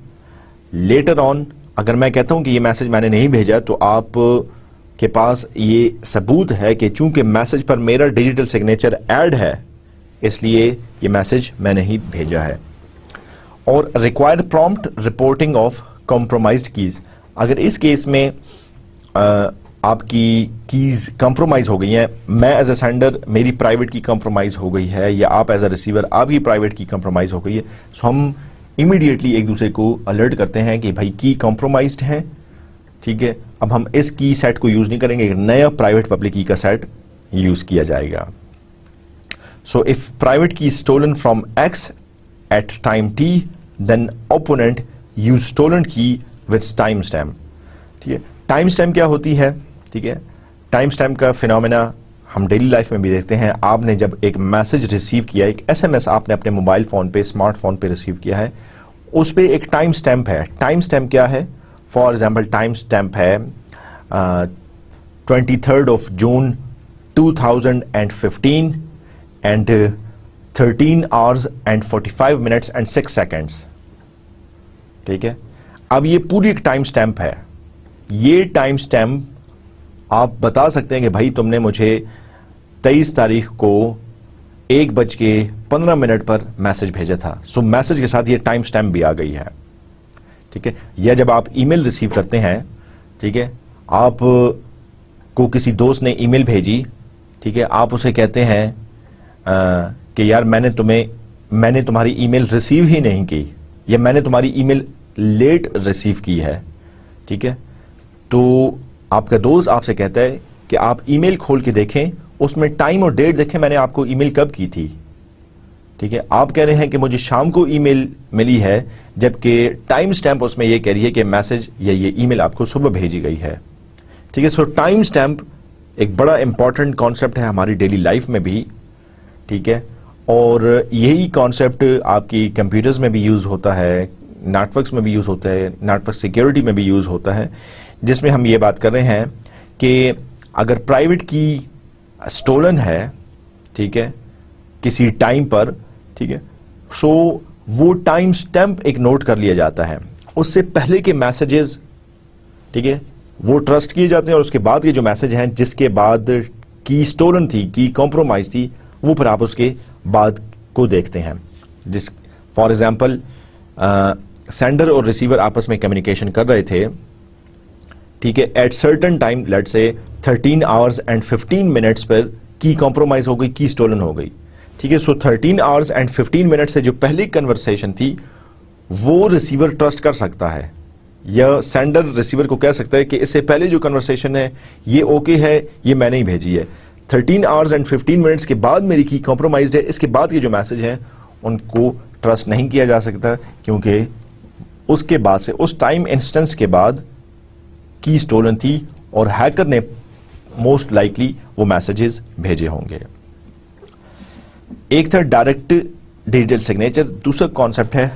लेटर ऑन अगर मैं कहता हूं कि ये मैसेज मैंने नहीं भेजा, तो आप के पास ये सबूत है कि चूंकि मैसेज पर मेरा डिजिटल सिग्नेचर ऐड है, इसलिए ये मैसेज मैंने ही भेजा है। और required prompt reporting of compromised keys, अगर इस केस में आपकी कीज कंप्रोमाइज हो गई हैं, मैं एज ए सेंडर मेरी प्राइवेट की कंप्रोमाइज हो गई है, या आप एज ए रिसीवर आपकी प्राइवेट की कंप्रोमाइज हो गई है, सो हम इमीडिएटली एक दूसरे को अलर्ट करते हैं कि भाई की कंप्रोमाइज्ड है। ठीक है, अब हम इस की सेट को यूज नहीं करेंगे, एक नया प्राइवेट पब्लिक की का सेट यूज किया जाएगा। So if private key is stolen from X at time T, then opponent use stolen key with timestamp। ठीक है, टाइम स्टैम्प क्या होती है? ठीक है, टाइम स्टैम्प का फिनोमेना हम डेली लाइफ में भी देखते हैं। आपने जब एक मैसेज रिसीव किया, एक SMS आपने अपने मोबाइल फोन पे, स्मार्टफोन पे रिसीव किया है, उस पे एक टाइम स्टैम्प है। टाइम स्टैम्प क्या है? फॉर एग्जाम्पल टाइम स्टैम्प है 23 जून 2015 and 13 hours and 45 minutes and 6 seconds। ठीक है, अब ये पूरी एक टाइम स्टैम्प है। ये टाइम स्टैम्प आप बता सकते हैं कि भाई तुमने मुझे 23 तारीख को 1:15 पर मैसेज भेजा था। सो मैसेज के साथ ये टाइम स्टैम्प भी आ गई है। ठीक है, या जब आप ईमेल रिसीव करते हैं, ठीक है, आप को किसी दोस्त ने ईमेल भेजी, ठीक है, आप उसे कहते हैं कि यार मैंने तुम्हारी ईमेल रिसीव ही नहीं की, या मैंने तुम्हारी ईमेल लेट रिसीव की है। ठीक है, तो आपका दोस्त आपसे कहता है कि आप ईमेल खोल के देखें, उसमें टाइम और डेट देखें, मैंने आपको ईमेल कब की थी। ठीक है, आप कह रहे हैं कि मुझे शाम को ईमेल मिली है, जबकि टाइम स्टैम्प उसमें यह कह रही है कि मैसेज या ये ईमेल आपको सुबह भेजी गई है। ठीक है, सो टाइम स्टैम्प एक बड़ा इंपॉर्टेंट कॉन्सेप्ट है हमारी डेली लाइफ में भी। ठीक है, और यही कॉन्सेप्ट आपकी कंप्यूटर्स में भी यूज होता है, नेटवर्क्स में भी यूज होता है, नेटवर्क सिक्योरिटी में भी यूज होता है, जिसमें हम ये बात कर रहे हैं कि अगर प्राइवेट की स्टोलन है, ठीक है, किसी टाइम पर, ठीक है, सो वो टाइम स्टैम्प एक नोट कर लिया जाता है। उससे पहले के मैसेजेस, ठीक है, वो ट्रस्ट किए जाते हैं और उसके बाद के जो मैसेज हैं जिसके बाद की स्टोलन थी, की कॉम्प्रोमाइज थी, वो फिर आप उसके बाद को देखते हैं। जिस फॉर एग्जांपल सेंडर और रिसीवर आपस में कम्युनिकेशन कर रहे थे, ठीक है, एट सर्टेन टाइम लेट्स से 13 आवर्स एंड 15 मिनट्स पर की कॉम्प्रोमाइज हो गई, की स्टोलन हो गई, ठीक है। सो 13 आवर्स एंड 15 मिनट से जो पहली कन्वर्सेशन थी वो रिसीवर ट्रस्ट कर सकता है, या सेंडर रिसीवर को कह सकता है कि इससे पहले जो कन्वर्सेशन है ये ओके है, ये मैंने ही भेजी है। 13 आवर्स एंड 15 मिनट्स के बाद मेरी की कॉम्प्रोमाइज्ड है, इसके बाद के जो मैसेज हैं उनको ट्रस्ट नहीं किया जा सकता, क्योंकि उसके बाद से उस टाइम इंस्टेंस के बाद की स्टोलन थी और हैकर ने मोस्ट लाइकली वो मैसेजेस भेजे होंगे। एक था डायरेक्ट डिजिटल सिग्नेचर, दूसरा कॉन्सेप्ट है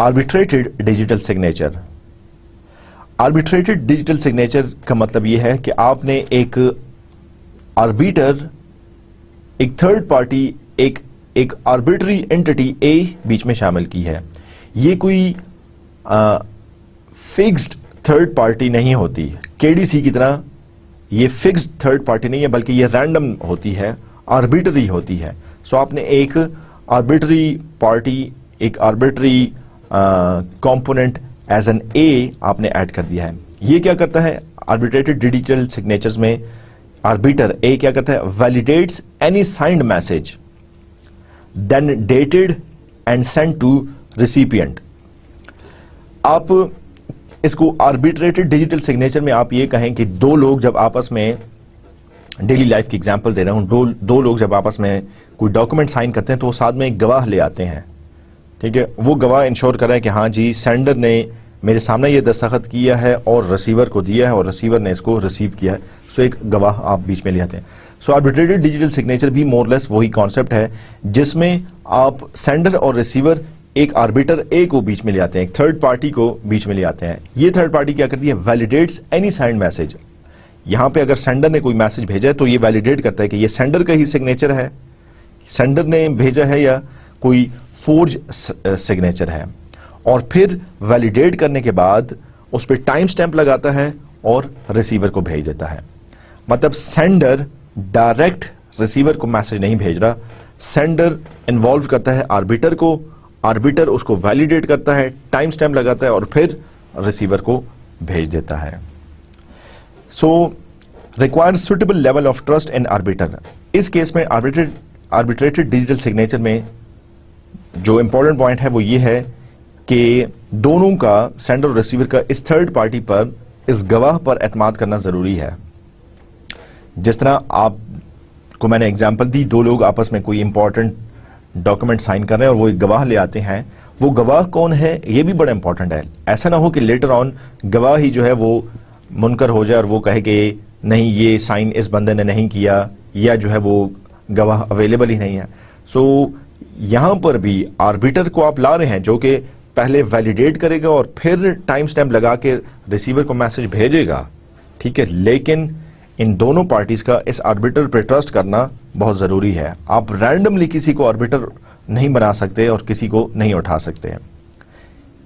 arbitrated digital signature. आर्बिट्रेटेड digital signature का मतलब यह है कि आपने एक आर्बिटर, एक थर्ड पार्टी, एक आर्बिट्री एंटिटी ए बीच में शामिल की है। ये कोई फिक्स्ड थर्ड पार्टी नहीं होती, केडीसी की तरह ये फिक्स्ड थर्ड पार्टी नहीं है, बल्कि ये रैंडम होती है, आर्बिट्री होती है। सो आपने एक आर्बिट्री पार्टी, एक arbitrary component as an A आपने ऐड कर दिया है। ये क्या करता है, आर्बिट्रेटेड डिजिटल सिग्नेचर्स में आर्बिटर ए क्या करता है, validates any signed message then dated and send to recipient. आप इसको आर्बिट्रेटेड डिजिटल सिग्नेचर में आप ये कहें कि दो लोग जब आपस में, डेली लाइफ की एग्जांपल दे रहा हूं, दो लोग जब आपस में कोई डॉक्यूमेंट साइन करते हैं तो वो साथ में एक गवाह ले आते हैं, ठीक है। वो गवाह इंश्योर कर रहा है कि हाँ जी सेंडर ने मेरे सामने ये दस्तखत किया है और रिसीवर को दिया है और रिसीवर ने इसको रिसीव किया है। सो एक गवाह आप बीच में ले आते हैं। सो आर्बिट्रेटेड डिजिटल सिग्नेचर भी मोरलेस वही कॉन्सेप्ट है जिसमें आप सेंडर और रिसीवर एक आर्बिटर ए को बीच में ले आते हैं, एक थर्ड पार्टी को बीच में ले आते हैं। ये थर्ड पार्टी क्या करती है, वैलिडेट्स एनी साइंड मैसेज। यहां पे अगर सेंडर ने कोई मैसेज भेजा है तो ये वैलिडेट करता है कि ये सेंडर का ही सिग्नेचर है, सेंडर ने भेजा है या कोई फोर्ज सिग्नेचर है, और फिर वैलिडेट करने के बाद उस पर टाइम स्टैंप लगाता है और रिसीवर को भेज देता है। मतलब सेंडर डायरेक्ट रिसीवर को मैसेज नहीं भेज रहा, सेंडर इन्वॉल्व करता है आर्बिटर को, आर्बिटर उसको वैलिडेट करता है, टाइम स्टैम्प लगाता है और फिर रिसीवर को भेज देता है। So required suitable level of trust in arbiter. इस केस में आर्बिट्रेटेड डिजिटल सिग्नेचर में जो इंपॉर्टेंट पॉइंट है वो ये है कि दोनों का, सेंडर और रिसीवर का, इस थर्ड पार्टी पर, इस गवाह पर एतमाद करना जरूरी है। जिस तरह आपको मैंने एग्जांपल दी, दो लोग आपस में कोई इंपॉर्टेंट डॉक्यूमेंट साइन कर रहे हैं और वो एक गवाह ले आते हैं। वो गवाह कौन है ये भी बड़ा इंपॉर्टेंट है। ऐसा ना हो कि लेटर ऑन गवाह ही जो है वो मुनकर हो जाए और वो कहे कि नहीं ये साइन इस बंदे ने नहीं किया, या जो है वो गवाह अवेलेबल ही नहीं है। सो यहां पर भी आर्बिटर को आप ला रहे हैं जो कि पहले वैलिडेट करेगा और फिर टाइम स्टैम्प लगा के रिसीवर को मैसेज भेजेगा, ठीक है। लेकिन इन दोनों पार्टीज का इस आर्बिटर पर ट्रस्ट करना बहुत जरूरी है। आप रैंडमली किसी को आर्बिटर नहीं बना सकते और किसी को नहीं उठा सकते।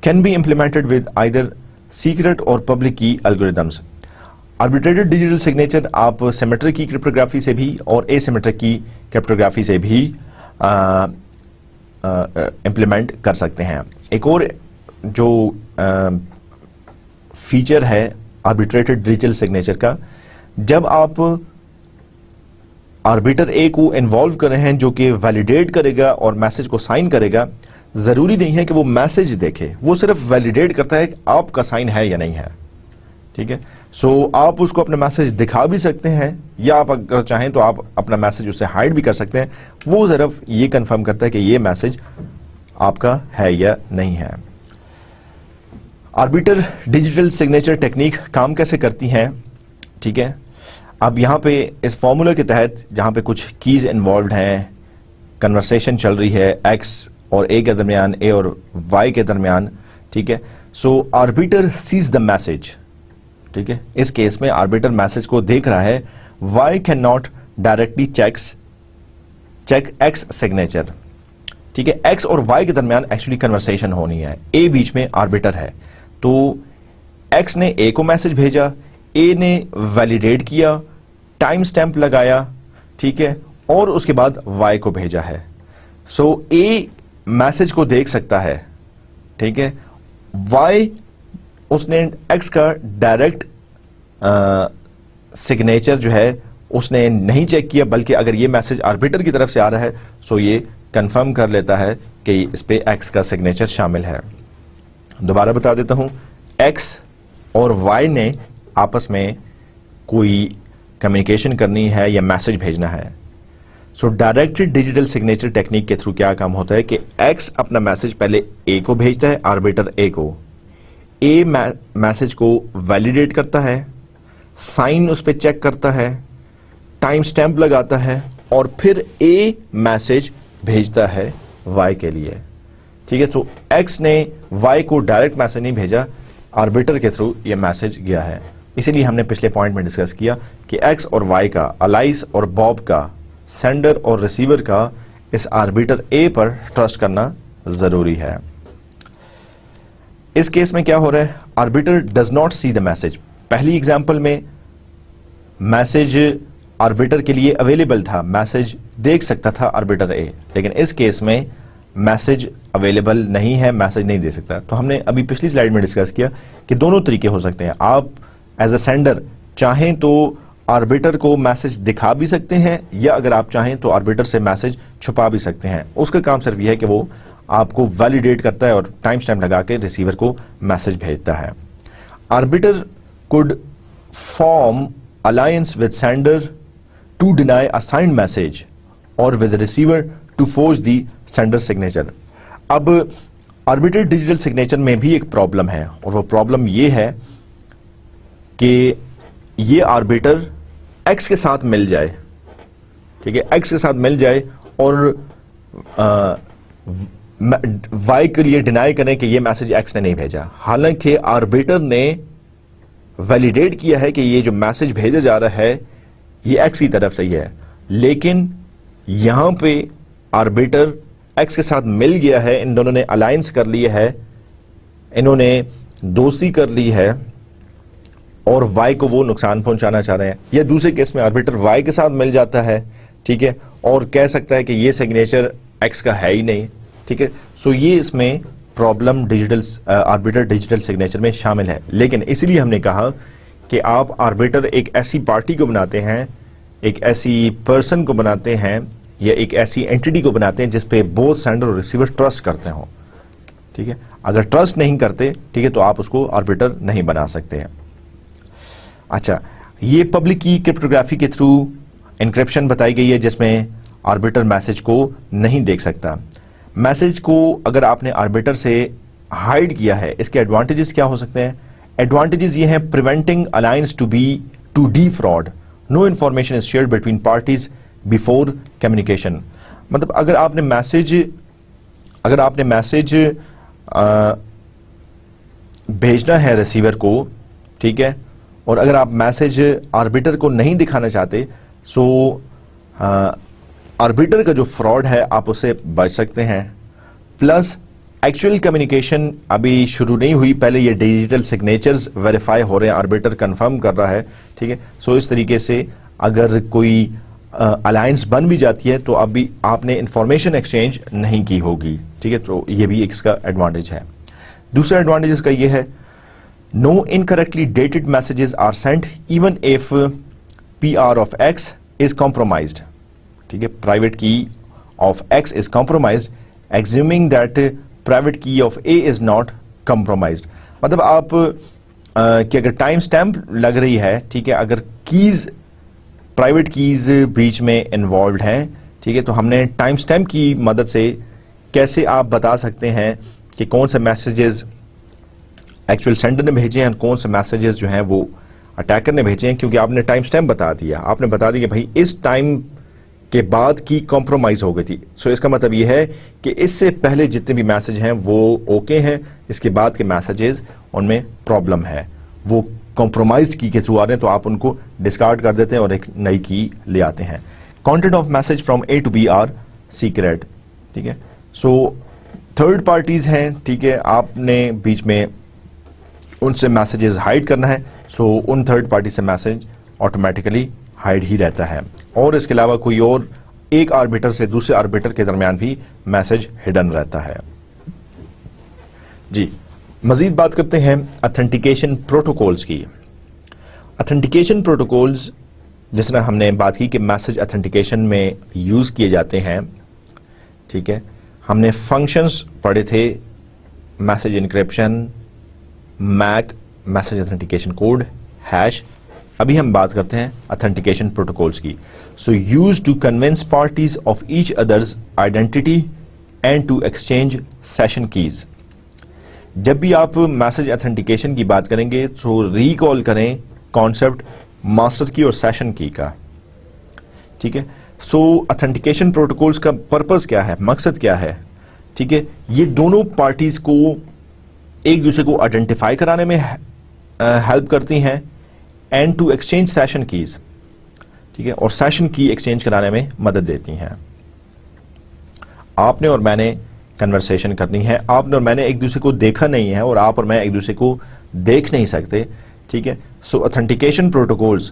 Can be implemented with either secret और पब्लिक की एल्गोरिथम्स। आर्बिट्रेटेड डिजिटल सिग्नेचर आप सिमेट्रिक की क्रिप्टोग्राफी से भी और एसिमेट्रिक की क्रिप्टोग्राफी से भी इंप्लीमेंट कर सकते हैं। एक और जो फीचर है आर्बिट्रेटेड डिजिटल सिग्नेचर का, जब आप आर्बिटर ए को इन्वॉल्व कर रहे हैं जो कि वैलिडेट करेगा और मैसेज को साइन करेगा, जरूरी नहीं है कि वो मैसेज देखे, वो सिर्फ वैलिडेट करता है कि आपका साइन है या नहीं है, ठीक है। सो आप उसको अपना मैसेज दिखा भी सकते हैं, या आप अगर चाहें तो आप अपना मैसेज उससे हाइड भी कर सकते हैं। वो सिर्फ ये कंफर्म करता है कि ये मैसेज आपका है या नहीं है। आर्बिटर डिजिटल सिग्नेचर टेक्निक काम कैसे करती हैं, ठीक है। अब यहां पे इस फॉर्मूला के तहत जहां पे कुछ कीज इन्वॉल्व हैं, कन्वर्सेशन चल रही है एक्स और ए के दरमियान, ए और वाई के दरमियान, ठीक है। सो आर्बिटर सीज द मैसेज, ठीक है। इस केस में आर्बिटर मैसेज को देख रहा है, Y can not directly check X signature, ठीक है। एक्स और वाई के दरमियान एक्चुअली कन्वर्सेशन होनी है, ए बीच में आर्बिटर है, तो एक्स ने ए को मैसेज भेजा, ए ने वैलिडेट किया, टाइम स्टैंप लगाया, ठीक है, और उसके बाद वाई को भेजा है। सो ए मैसेज को देख सकता है, ठीक है, वाई उसने एक्स का डायरेक्ट सिग्नेचर जो है उसने नहीं चेक किया, बल्कि अगर ये मैसेज आर्बिटर की तरफ से आ रहा है सो ये कंफर्म कर लेता है कि इस पे एक्स का सिग्नेचर शामिल है। दोबारा बता देता हूं, एक्स और वाई ने आपस में कोई कम्युनिकेशन करनी है या मैसेज भेजना है। सो डायरेक्टेड डिजिटल सिग्नेचर टेक्निक के थ्रू क्या काम होता है कि एक्स अपना मैसेज पहले ए को भेजता है, आर्बिटर ए को, ए मैसेज को वैलिडेट करता है, साइन उस पर चेक करता है, टाइम स्टैंप लगाता है, और फिर ए मैसेज भेजता है वाई के लिए, ठीक है। तो एक्स ने वाई को डायरेक्ट मैसेज नहीं भेजा, आर्बिटर के थ्रू ये मैसेज गया है। इसीलिए हमने पिछले पॉइंट में डिस्कस किया कि एक्स और वाई का, अलाइस और बॉब का, सेंडर और रिसीवर का इस आर्बिटर ए पर ट्रस्ट करना जरूरी है। इस केस में क्या हो रहा है, arbiter does not see the message. पहली एग्जांपल में मैसेज आर्बिटर के लिए अवेलेबल था, मैसेज देख सकता था आर्बिटर ए, लेकिन इस केस में मैसेज अवेलेबल नहीं है, मैसेज नहीं दे सकता। तो हमने अभी पिछली स्लाइड में डिस्कस किया कि दोनों तरीके हो सकते हैं। आप एज अ सेंडर चाहें तो आर्बिटर को मैसेज दिखा भी सकते हैं, या अगर आप चाहें तो आर्बिटर से मैसेज छुपा भी सकते हैं। उसका काम सिर्फ यह है कि वो आपको वैलिडेट करता है और टाइम स्टैम्प लगा के रिसीवर को मैसेज भेजता है। Arbiter could form alliance with sender to deny assigned message और with receiver to force the sender signature. अब आर्बिटर डिजिटल सिग्नेचर में भी एक प्रॉब्लम है, और वो प्रॉब्लम ये है कि ये आर्बिटर एक्स के साथ मिल जाए, ठीक है, एक्स के साथ मिल जाए और वाई के लिए डिनाई करें कि ये मैसेज एक्स ने नहीं भेजा। हालांकि आर्बिटर ने वैलिडेट किया है कि ये जो मैसेज भेजा जा रहा है ये एक्स की तरफ से ही है, लेकिन यहां पे आर्बिटर एक्स के साथ मिल गया है, इन दोनों ने अलायंस कर लिया है, इन्होंने दोस्ती कर ली है और वाई को वो नुकसान पहुंचाना चाह रहे हैं। या दूसरे केस में आर्बिटर वाई के साथ मिल जाता है, ठीक है, और कह सकता है कि ये सिग्नेचर एक्स का है ही नहीं, ठीक है। सो ये इसमें problem digital arbiter digital signature में शामिल है। लेकिन इसीलिए हमने कहा कि आप आर्बिटर एक ऐसी पार्टी को बनाते हैं, एक ऐसी पर्सन को बनाते हैं, या एक ऐसी एंटिटी को बनाते हैं जिसपे बोथ सेंडर और रिसीवर ट्रस्ट करते हो, ठीक है। अगर ट्रस्ट नहीं करते, ठीक है, तो आप उसको आर्बिटर नहीं बना सकते हैं। अच्छा, ये पब्लिक की क्रिप्टोग्राफी के थ्रू एन्क्रिप्शन बताई गई है, जिसमें आर्बिटर मैसेज को नहीं देख सकता। मैसेज को अगर आपने आर्बिटर से हाइड किया है, इसके एडवांटेजेस क्या हो सकते हैं? एडवांटेजेस ये हैं, preventing alliance to defraud, no information is shared between parties before communication. मतलब अगर आपने मैसेज भेजना है रिसीवर को, ठीक है, और अगर आप मैसेज आर्बिटर को नहीं दिखाना चाहते, सो आर्बिटर का जो फ्रॉड है आप उससे बच सकते हैं। प्लस एक्चुअल कम्युनिकेशन अभी शुरू नहीं हुई, पहले ये डिजिटल सिग्नेचर्स वेरीफाई हो रहे हैं, आर्बिटर कंफर्म कर रहा है, ठीक है। सो इस तरीके से अगर कोई अलायंस बन भी जाती है तो अभी आपने इंफॉर्मेशन एक्सचेंज नहीं की होगी, ठीक है। तो ये भी इसका एडवांटेज है। दूसरा एडवांटेज इसका ये है, no incorrectly dated messages are sent even if PR of X is compromised, ठीक है, private key of X is compromised, assuming that private key of A is not compromised। मतलब आप कि अगर टाइम स्टैम्प लग रही है, ठीक है, अगर कीज प्राइवेट कीज बीच में इन्वॉल्व हैं, ठीक है, तो हमने टाइम स्टैम्प की मदद से कैसे आप बता सकते हैं कि कौन से मैसेजेस एक्चुअल सेंडर ने भेजे हैं, कौन से मैसेजेस जो हैं वो अटैकर ने भेजे हैं, क्योंकि आपने टाइम स्टैम्प बता दिया, आपने बता दिया कि भाई इस टाइम के बाद की कॉम्प्रोमाइज हो गई थी। सो इसका मतलब ये है कि इससे पहले जितने भी मैसेज हैं वो ओके हैं, इसके बाद के मैसेजेस उनमें प्रॉब्लम है, वो कॉम्प्रोमाइज्ड की के थ्रू आ रहे हैं, तो आप उनको डिस्कार्ड कर देते हैं और एक नई की ले आते हैं। Content of message from A to B are secret, ठीक है। सो थर्ड पार्टीज हैं, ठीक है, आपने बीच में उनसे मैसेजेस हाइड करना है सो उन थर्ड पार्टी से मैसेज ऑटोमेटिकली हाइड ही रहता है। और इसके अलावा कोई और एक आर्बिटर से दूसरे आर्बिटर के दरमियान भी मैसेज हिडन रहता है। जी, मजीद बात करते हैं ऑथेंटिकेशन प्रोटोकॉल्स की। ऑथेंटिकेशन प्रोटोकॉल्स जिस तरह हमने बात की कि मैसेज ऑथेंटिकेशन में यूज़ किए जाते हैं, ठीक है। हमने फंक्शंस पढ़े थे, message encryption, MAC, message authentication code, hash. अभी हम बात करते हैं ऑथेंटिकेशन प्रोटोकॉल्स की। So use to convince parties of each others identity and to exchange session keys. जब भी आप मैसेज ऑथेंटिकेशन की बात करेंगे तो रिकॉल करें कॉन्सेप्ट मास्टर की और सेशन की का, ठीक है। सो ऑथेंटिकेशन प्रोटोकॉल्स का पर्पस क्या है, मकसद क्या है, ठीक है। ये दोनों पार्टीज को एक दूसरे को आइडेंटिफाई कराने में हेल्प करती हैं and to exchange session keys, ठीक है, और सेशन की एक्सचेंज कराने में मदद देती हैं। आपने और मैंने कन्वर्सेशन करनी है, आपने और मैंने एक दूसरे को देखा नहीं है और आप और मैं एक दूसरे को देख नहीं सकते, ठीक है। सो ऑथेंटिकेशन प्रोटोकॉल्स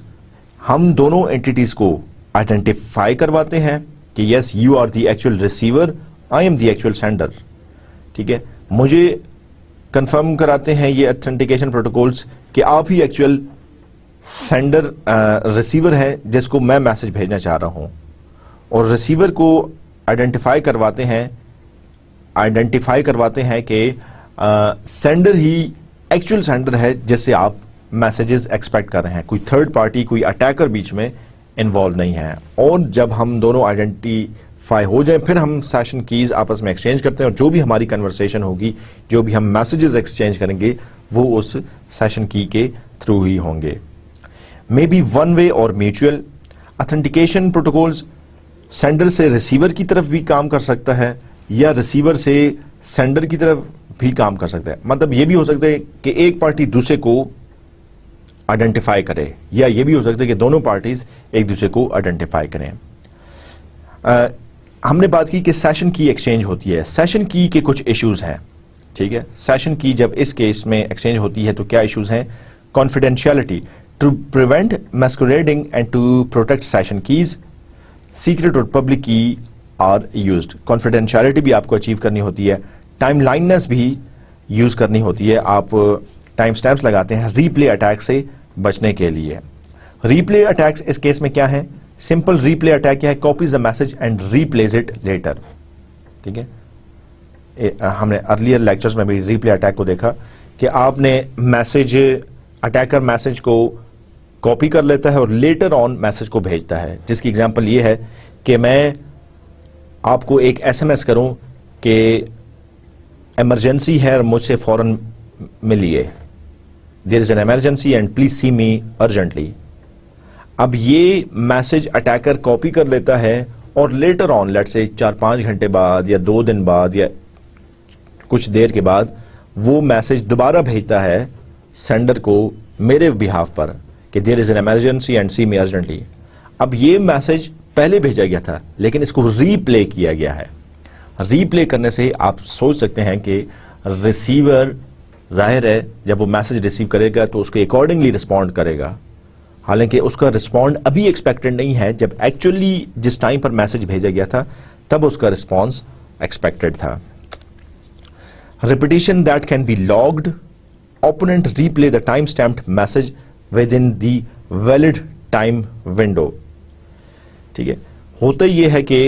हम दोनों एंटिटीज को आइडेंटिफाई करवाते हैं कि yes you are the actual receiver, I am the actual sender, ठीक है। मुझे कंफर्म कराते हैं ये ऑथेंटिकेशन प्रोटोकॉल्स कि आप ही एक्चुअल सेंडर रिसीवर है जिसको मैं मैसेज भेजना चाह रहा हूं, और रिसीवर को आइडेंटिफाई करवाते हैं कि सेंडर ही एक्चुअल सेंडर है जिससे आप मैसेजेस एक्सपेक्ट कर रहे हैं। कोई थर्ड पार्टी, कोई अटैकर बीच में इन्वॉल्व नहीं है। और जब हम दोनों आइडेंटिफाई हो जाए फिर हम सेशन कीज आपस में एक्सचेंज करते हैं, और जो भी हमारी कन्वर्सेशन होगी, जो भी हम मैसेजेस एक्सचेंज करेंगे वो उस सेशन की के थ्रू ही होंगे। मे बी वन वे और म्यूचुअल। ऑथेंटिकेशन प्रोटोकॉल्स सेंडर से रिसीवर की तरफ भी काम कर सकता है या रिसीवर से सेंडर की तरफ भी काम कर सकता है। मतलब ये भी हो सकता है कि एक पार्टी दूसरे को आइडेंटिफाई करे, या ये भी हो सकता है कि दोनों पार्टीज एक दूसरे को आइडेंटिफाई करें। हमने बात की कि सेशन की एक्सचेंज होती है। सेशन की के कुछ इश्यूज हैं, ठीक है। सेशन की जब इस केस में एक्सचेंज होती है तो क्या इश्यूज हैं? Confidentiality, to prevent masquerading and to protect session keys, secret और public key are used. Confidentiality भी आपको अचीव करनी होती है, टाइमलाइननेस भी यूज करनी होती है। आप टाइम स्टैम्प्स लगाते हैं रीप्ले अटैक से बचने के लिए। रीप्ले अटैक्स इस केस में क्या है? सिंपल रीप्ले अटैक क्या है? Copies the message and replays it later, ठीक है। हमने अर्लियर लेक्चर्स में भी रीप्ले अटैक को देखा कि आपने मैसेज, अटैकर मैसेज को कॉपी कर लेता है और लेटर ऑन मैसेज को भेजता है। जिसकी एग्जांपल ये है कि मैं आपको एक एसएमएस करूं कि इमरजेंसी है और मुझसे फौरन मिलिए, there is an emergency and please see me urgently. अब ये मैसेज अटैकर कॉपी कर लेता है और लेटर ऑन, लेट्स से 4-5 घंटे बाद या 2 दिन बाद या कुछ देर के बाद वो मैसेज दोबारा भेजता है सेंडर को मेरे बिहाफ पर कि there is an emergency and see me urgently. अब ये मैसेज पहले भेजा गया था लेकिन इसको रीप्ले किया गया है। रीप्ले करने से आप सोच सकते हैं कि रिसीवर जाहिर है जब वो मैसेज रिसीव करेगा तो उसके अकॉर्डिंगली रिस्पॉन्ड करेगा, हालांकि उसका रिस्पॉन्ड अभी एक्सपेक्टेड नहीं है। जब एक्चुअली जिस टाइम पर मैसेज भेजा गया था तब उसका रिस्पॉन्स एक्सपेक्टेड था। Repetition that can be logged, opponent replay the time stamped message with in the valid time window, ठीक है। होता ये है कि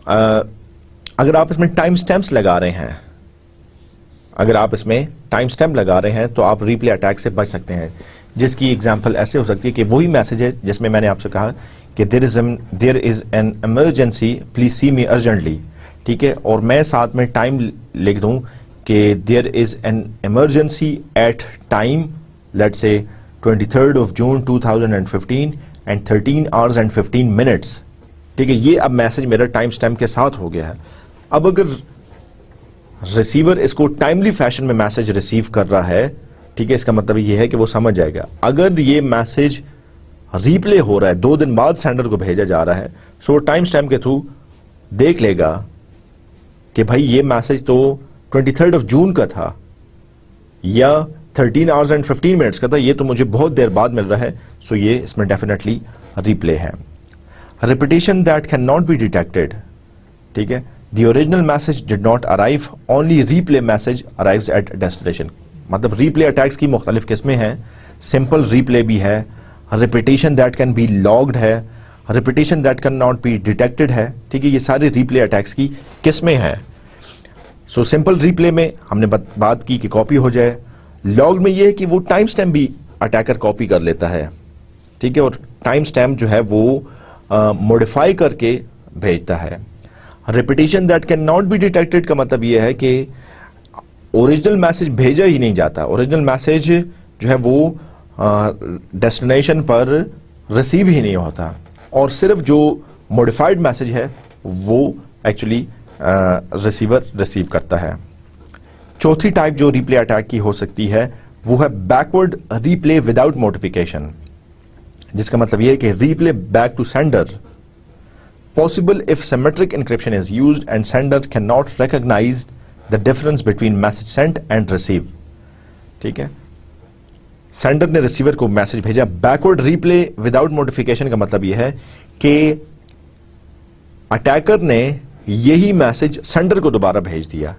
अगर आप इसमें टाइम स्टैम्प्स लगा रहे हैं, अगर आप इसमें टाइम स्टैम्प लगा रहे हैं तो आप रीप्ले अटैक से बच सकते हैं। जिसकी एग्जांपल ऐसे हो सकती है कि वही मैसेज है जिसमें मैंने आपसे कहा कि there is an emergency please see me urgently, ठीक है, और मैं साथ में टाइम लिख दूं कि there is an emergency at time let's say 23rd of June 2015 and 13 hours and 15 minutes, ठीक है। ये अब मैसेज मेरा टाइम स्टैम्प के साथ हो गया है। अब अगर रिसीवर इसको टाइमली फैशन में मैसेज रिसीव कर रहा है, ठीक है, इसका मतलब ये है कि वो समझ जाएगा। अगर ये मैसेज रीप्ले हो रहा है, 2 दिन बाद सेंडर को भेजा जा रहा है, सो टाइम स्टैम्प के थ्रू देख लेगा कि भाई ये मैसेज तो 23rd of June का था या 13 आवर्स एंड 15 मिनट्स का था, ये तो मुझे बहुत देर बाद मिल रहा है, सो ये इसमें डेफिनेटली रिप्ले है। Repetition that can not be detected, ठीक है, the original message did not arrive, only replay message arrives at destination. मतलब रिप्ले अटैक्स की मुख्तलिफ किस्में हैं, सिंपल रिप्ले भी है, repetition that can be logged है, repetition that can not be detected है, ठीक है, ये सारे रिप्ले अटैक्स की किस्में हैं। सो सिंपल रिप्ले में हमने बात की कि कॉपी हो जाए, लॉग्ड में ये है कि वो टाइम स्टैम्प भी अटैकर कॉपी कर लेता है, ठीक है, और टाइम स्टैम्प जो है वो मॉडिफाई करके भेजता है। Repetition that can not be detected का मतलब ये है कि ओरिजिनल मैसेज भेजा ही नहीं जाता, ओरिजिनल मैसेज जो है वो डेस्टिनेशन पर रिसीव ही नहीं होता, और सिर्फ जो मॉडिफाइड मैसेज है वो एक्चुअली रिसीवर रिसीव करता है। चौथी टाइप जो रिप्ले अटैक की हो सकती है वो है बैकवर्ड रिप्ले विदाउट नोटिफिकेशन, जिसका मतलब यह है कि replay back to sender possible if symmetric encryption is used and sender cannot recognize the difference between message sent and receive, ठीक है, सेंडर ने रिसीवर को मैसेज भेजा। बैकवर्ड रिप्ले विदाउट नोटिफिकेशन का मतलब यह है कि अटैकर ने यही मैसेज सेंडर को दोबारा भेज दिया।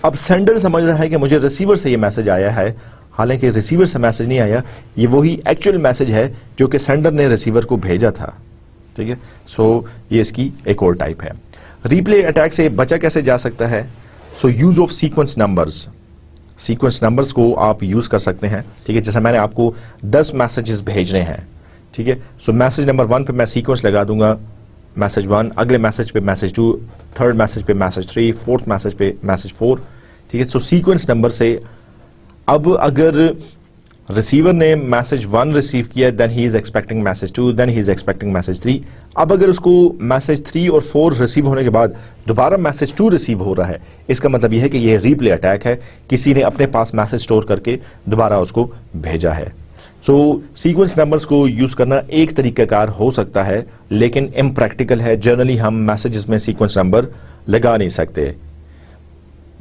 अब सेंडर समझ रहा है कि मुझे रिसीवर से यह मैसेज आया है, हालांकि रिसीवर से मैसेज नहीं आया, ये वही एक्चुअल मैसेज है जो कि सेंडर ने रिसीवर को भेजा था, ठीक है। सो ये इसकी एक और टाइप है। रिप्ले अटैक से बचा कैसे जा सकता है? So use of sequence numbers, sequence numbers को आप यूज कर सकते हैं, ठीक है। जैसे मैंने आपको 10 मैसेजेस भेजने हैं, ठीक है, सो मैसेज नंबर 1 पे मैं सीक्वेंस लगा दूंगा, मैसेज 1, अगले मैसेज पे मैसेज 2, थर्ड मैसेज पे मैसेज 3, फोर्थ मैसेज पे मैसेज 4, ठीक है। सो सीक्वेंस नंबर से अब अगर रिसीवर ने मैसेज 1 रिसीव किया, then he is expecting message 2, then he is expecting message 3। अब अगर उसको मैसेज 3 और 4 रिसीव होने के बाद दोबारा मैसेज 2 रिसीव हो रहा है, इसका मतलब यह है कि यह रिप्ले अटैक है, किसी ने अपने पास मैसेज स्टोर करके दोबारा उसको भेजा है। सो सीक्वेंस नंबर्स को यूज करना एक तरीकाकार हो सकता है, लेकिन इम्प्रैक्टिकल है। जनरली हम मैसेजेस में सीक्वेंस नंबर लगा नहीं सकते।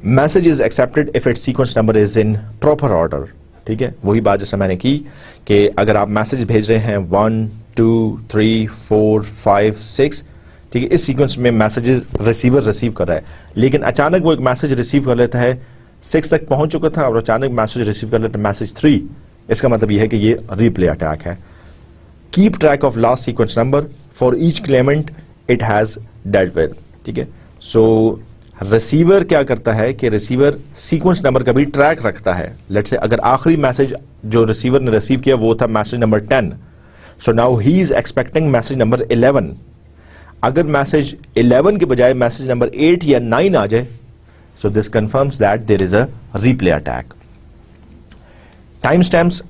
Message is accepted if it's sequence number is in proper order, ठीक है। वही बात जैसे मैंने की कि अगर आप मैसेज भेज रहे हैं 1 2 3 4 5 6, ठीक है, इस सीक्वेंस में मैसेजेस रिसीवर रिसीव कर रहा है, लेकिन अचानक वो एक मैसेज रिसीव कर लेता है, 6 तक पहुंच चुका था और अचानक मैसेज रिसीव कर लेता है मैसेज 3, इसका मतलब यह है कि ये रिप्ले अटैक है। Keep track of last sequence number for each Clement it has dealt with, ठीक है। सो रिसीवर क्या करता है कि रिसीवर सीक्वेंस नंबर का भी ट्रैक रखता है। लेट्स से अगर आखिरी मैसेज जो रिसीवर ने रिसीव किया वो था message number 10, so now he is expecting message number 11। अगर मैसेज 11 के बजाय मैसेज नंबर 8 या 9 आ जाए, so this confirms that there is a replay attack. Time stamps,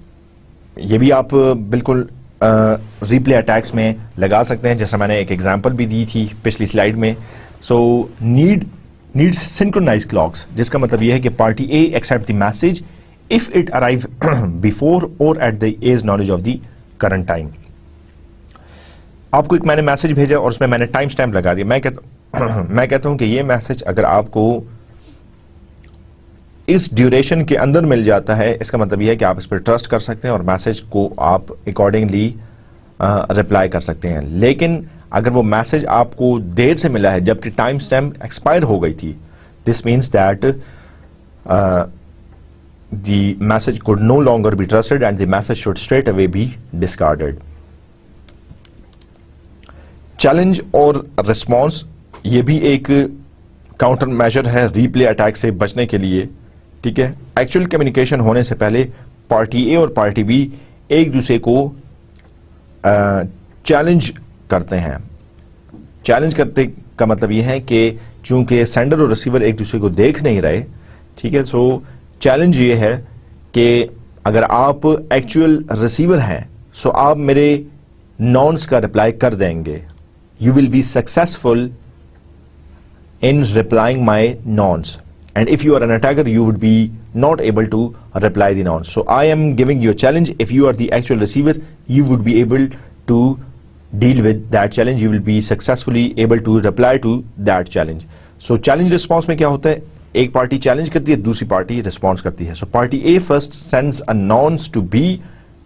ये भी आप बिल्कुल रिप्ले अटैक्स में लगा सकते हैं, जैसा मैंने एक एग्जांपल भी दी थी पिछली स्लाइड में। सो नीड्स सिंक्रोनाइज क्लॉक्स, जिसका मतलब यह है कि party A accept the message if it arrive before और at the edge knowledge of the current time. आपको एक मैंने मैसेज भेजा और उसमें मैंने टाइम स्टैम्प लगा दिया। मैं कहता हूं कि ये मैसेज अगर आपको इस ड्यूरेशन के अंदर मिल जाता है, इसका मतलब यह है कि आप इस पर ट्रस्ट कर सकते हैं और मैसेज को आप अकॉर्डिंगली रिप्लाई कर सकते हैं। लेकिन अगर वो मैसेज आपको देर से मिला है जबकि टाइम स्टैम्प एक्सपायर हो गई थी, this means that the message could no longer be trusted and the message should straight away be discarded. Challenge और रिस्पॉन्स, ये भी एक काउंटर मेजर है रिप्ले अटैक से बचने के लिए, ठीक है। एक्चुअल कम्युनिकेशन होने से पहले पार्टी ए और पार्टी बी एक दूसरे को चैलेंज करते हैं। चैलेंज करते का मतलब यह है कि चूंकि सेंडर और रिसीवर एक दूसरे को देख नहीं रहे, ठीक है, सो चैलेंज ये है कि अगर आप एक्चुअल रिसीवर हैं, सो आप मेरे नॉन्स का रिप्लाई कर देंगे, you will be successful in replying my nonce, and if you are an attacker you would be not able to reply the nonce. So I am giving you a challenge. If you are the actual receiver, you would be able to deal with that challenge, you will be successfully able to reply to that challenge. So challenge response में क्या होता है, एक party challenge करती है, दूसरी party response करती है. So party A first sends a nonce to B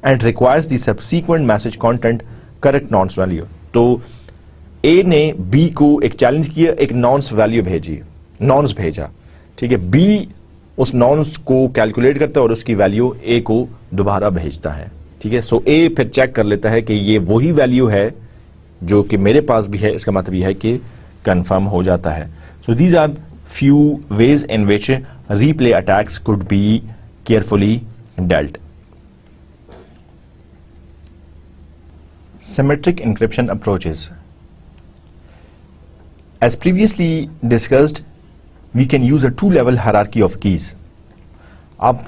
and requires the subsequent message content correct nonce value. तो ए ने बी को एक चैलेंज किया, एक नॉन्स वैल्यू भेजी, नॉन्स भेजा, ठीक है. बी उस नॉन्स को कैलकुलेट करता है और उसकी वैल्यू ए को दोबारा भेजता है, ठीक है. सो ए फिर चेक कर लेता है कि ये वही वैल्यू है जो कि मेरे पास भी है, इसका मतलब यह है कि कंफर्म हो जाता है. So these are few ways in which replay attacks could be carefully dealt. Symmetric encryption approaches. As previously discussed, we can use a two-level hierarchy of keys. आप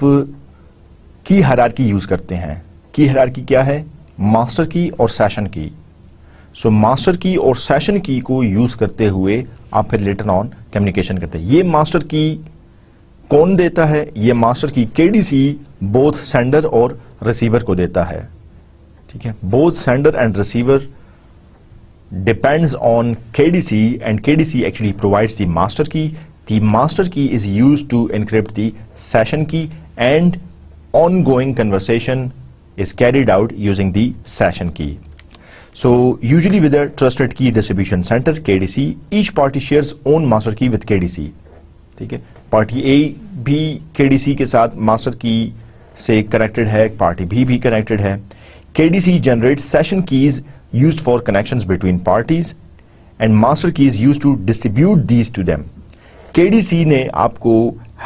की हायरार्की यूज करते हैं. की हायरार्की क्या है? मास्टर की और session की. सो मास्टर की और सेशन की को यूज करते हुए आप फिर लेटर ऑन कम्युनिकेशन करते हैं. ये मास्टर की कौन देता है? ये master key KDC both sender और रिसीवर को देता है, ठीक है. Both sender and receiver depends on KDC and KDC actually provides the master key. The master key is used to encrypt the session key and ongoing conversation is carried out using the session key. So usually with a trusted key distribution center KDC, each party shares own master key with KDC. ठीक है. Party A भी KDC के साथ master की से connected है, party B भी connected है. KDC generates session keys used for connections between parties and master keys used to distribute these to them. KDC ने आपको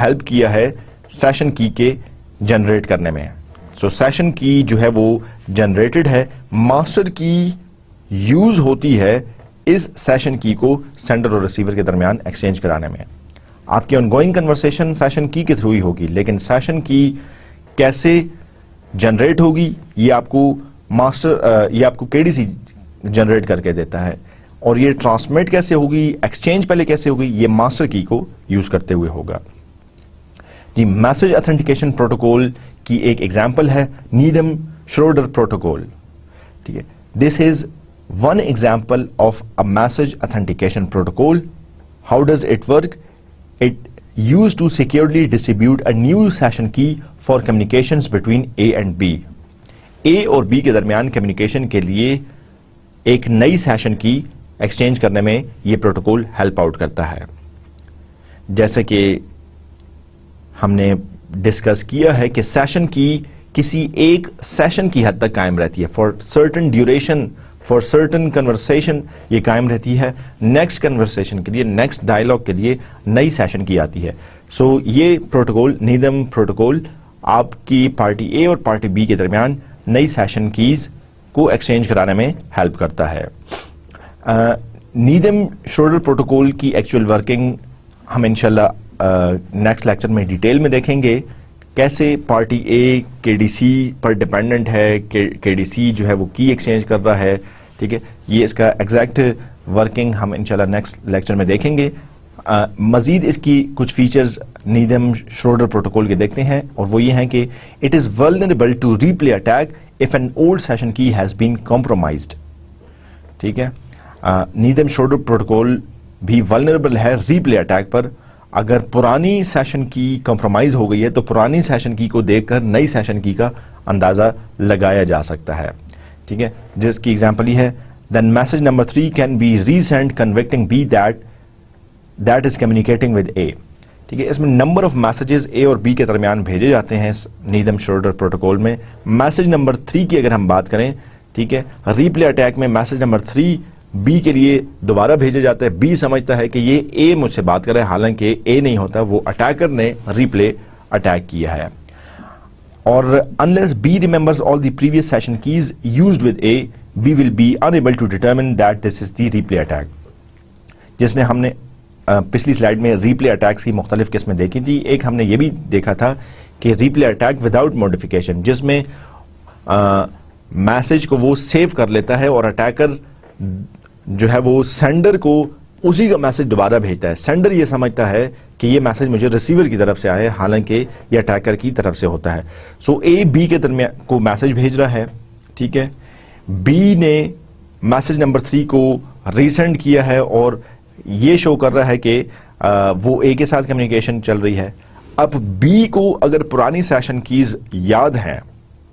हेल्प किया है सेशन की के जनरेट करने में. सो सेशन की जो है वो जनरेटेड है, मास्टर की यूज होती है इस सेशन की को सेंडर और रिसीवर के दरमियान एक्सचेंज कराने में. आपकी ऑनगोइंग कन्वर्सेशन सेशन की के थ्रू ही होगी, लेकिन सेशन की कैसे जनरेट होगी ये आपको केडीसी जनरेट करके देता है, और ये ट्रांसमिट कैसे होगी, एक्सचेंज पहले कैसे होगी, ये मास्टर की को यूज करते हुए होगा. जी, मैसेज ऑथेंटिकेशन प्रोटोकॉल की एक एग्जांपल है नीदम श्रोडर प्रोटोकॉल, ठीक है. This is one example of a message authentication protocol. How does it work? It used to securely distribute a new session key for communications between A and B. A और B के दरमियान communication के लिए एक नई session की exchange करने में यह प्रोटोकॉल हेल्प आउट करता है. जैसे कि हमने डिस्कस किया है कि सेशन की किसी एक सेशन की हद तक कायम रहती है, for certain duration, for certain conversation ये कायम रहती है. नेक्स्ट कन्वर्सेशन के लिए, नेक्स्ट डायलॉग के लिए नई सेशन की आती है. सो ये प्रोटोकॉल, नीदम प्रोटोकॉल, आपकी पार्टी ए और पार्टी बी के दरमियान नई सेशन कीज को एक्सचेंज कराने में हेल्प करता है. नीदम श्रोडर प्रोटोकॉल की एक्चुअल वर्किंग हम इंशाल्लाह नेक्स्ट लेक्चर में डिटेल में देखेंगे. कैसे पार्टी ए केडीसी पर डिपेंडेंट है, केडीसी जो है वो की एक्सचेंज कर रहा है, ठीक है. ये इसका एग्जैक्ट वर्किंग हम इंशाल्लाह नेक्स्ट लेक्चर में देखेंगे. मजीद इसकी कुछ फीचर्स नीदम श्रोडर प्रोटोकॉल के देखते हैं, और वो ये हैं कि it is vulnerable to replay attack if an old session key has been compromised, ठीक है. नीदम श्रोडर प्रोटोकॉल भी वल्नरेबल है रीप्ले अटैक पर. अगर पुरानी सेशन की कंप्रोमाइज हो गई है तो पुरानी सेशन की को देखकर नई सेशन की का अंदाजा लगाया जा सकता है, ठीक है. जिसकी एग्जांपल ही है, then message number 3 can be resend convicting B that is communicating with A, ठीक है. इसमें नंबर ऑफ मैसेजेस ए और बी के दरमियान भेजे जाते हैं इस नीदम श्रोडर प्रोटोकॉल में. मैसेज नंबर 3 की अगर हम बात करें, ठीक है, रीप्ले अटैक में मैसेज नंबर 3 बी के लिए दोबारा भेजा जाता है. बी समझता है कि ये ए मुझसे बात कर रहा है, हालांकि ए नहीं होता, वो अटैकर ने रीप्ले अटैक किया है. और unless B remembers all the previous session keys used with A, B will be unable to determine that this is the replay attack. जिसने हमने पिछली स्लाइड में रीप्ले अटैक्स की मुख्तलिफ किस्में देखी थी. एक हमने ये भी देखा था कि रीप्ले अटैक विदाउट मॉडिफिकेशन, जिसमें मैसेज को वो सेव कर लेता है और अटैकर जो है वो सेंडर को उसी का मैसेज दोबारा भेजता है. सेंडर ये समझता है कि ये मैसेज मुझे रिसीवर की तरफ से आया है, हालांकि ये अटैकर की तरफ से होता है. सो ए बी के दरमियान को मैसेज भेज रहा है, ठीक है. बी ने मैसेज नंबर 3 को रीसेंड किया है और ये शो कर रहा है कि वो ए के साथ कम्युनिकेशन चल रही है। अब बी को अगर पुरानी सेशन कीज याद हैं,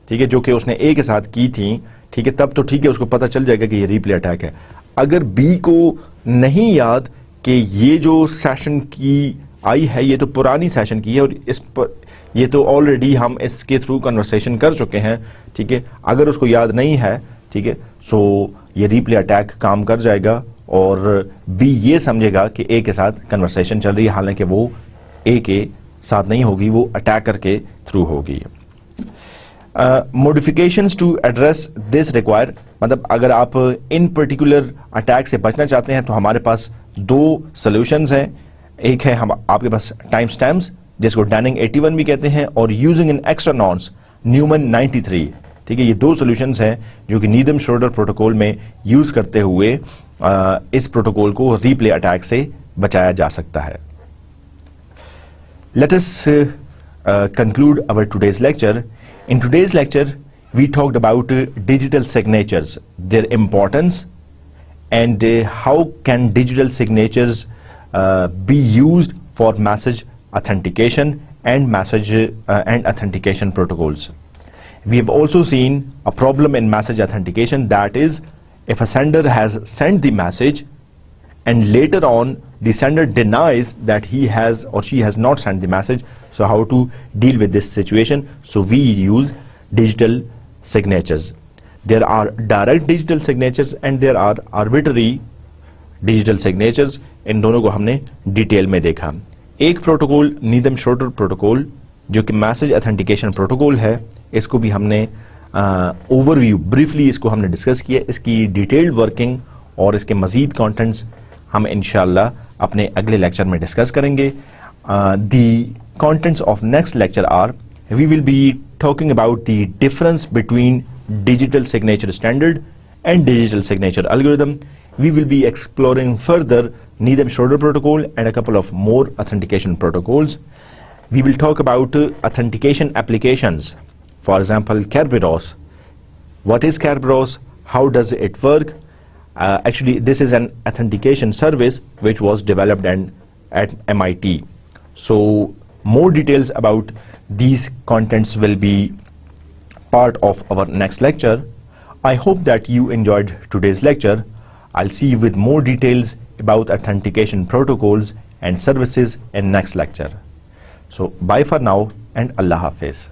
ठीक है, जो कि उसने ए के साथ की थी, ठीक है, तब तो ठीक है, उसको पता चल जाएगा कि ये रीप्ले अटैक है। अगर बी को नहीं याद कि ये जो सेशन की आई है ये तो पुरानी सेशन की है और इस पर ये तो ऑलरेडी हम इसके थ्रू कन्वर्सेशन कर चुके हैं, ठीक है, अगर उसको याद नहीं है, ठीक है, सो ये रीप्ले अटैक काम कर जाएगा और बी ये समझेगा कि ए के साथ कन्वर्सेशन चल रही है, हालांकि वो ए के साथ नहीं होगी, वो अटैकर के थ्रू होगी। Modifications to address this require, मतलब अगर आप इन पर्टिकुलर अटैक से बचना चाहते हैं तो हमारे पास दो सॉल्यूशंस हैं। एक है हम आपके पास टाइम स्टैम्प्स, जिसको डैनिंग 81 भी कहते हैं, और यूजिंग इन एक्स्ट्रा नॉन्स न्यूमन 93, ठीक है, ये दो सॉल्यूशंस हैं जो कि नीदम श्रोडर प्रोटोकॉल में यूज करते हुए इस प्रोटोकॉल को रीप्ले अटैक से बचाया जा सकता है। Let us conclude our today's lecture. In today's lecture, we talked about digital signatures, their importance, and how can digital signatures be used for message authentication and message and authentication protocols. We have also seen a problem in message authentication, that is, if a sender has sent the message and later on the sender denies that he has or she has not sent the message, so how to deal with this situation? So we use digital signatures. There are direct digital signatures and there are arbitrary digital signatures. इन दोनों को हमने detail में देखा। एक protocol नीदम Schroeder protocol जो कि message authentication protocol है, इसको भी हमने ओवरव्यू ब्रीफली इसको हमने डिस्कस किया। इसकी डिटेल्ड वर्किंग और इसके मजीद कंटेंट्स हम इंशाल्लाह अपने अगले लेक्चर में डिस्कस करेंगे। The contents of next lecture are, we will be talking about the difference between digital signature standard and digital signature algorithm. We will be exploring further Needham-Schroeder protocol and a couple of more authentication protocols. We will talk about authentication applications. For example, Kerberos. What is Kerberos? How does it work? Actually, this is an authentication service which was developed at MIT. So, more details about these contents will be part of our next lecture. I hope that you enjoyed today's lecture. I'll see you with more details about authentication protocols and services in next lecture. So bye for now and Allah Hafiz.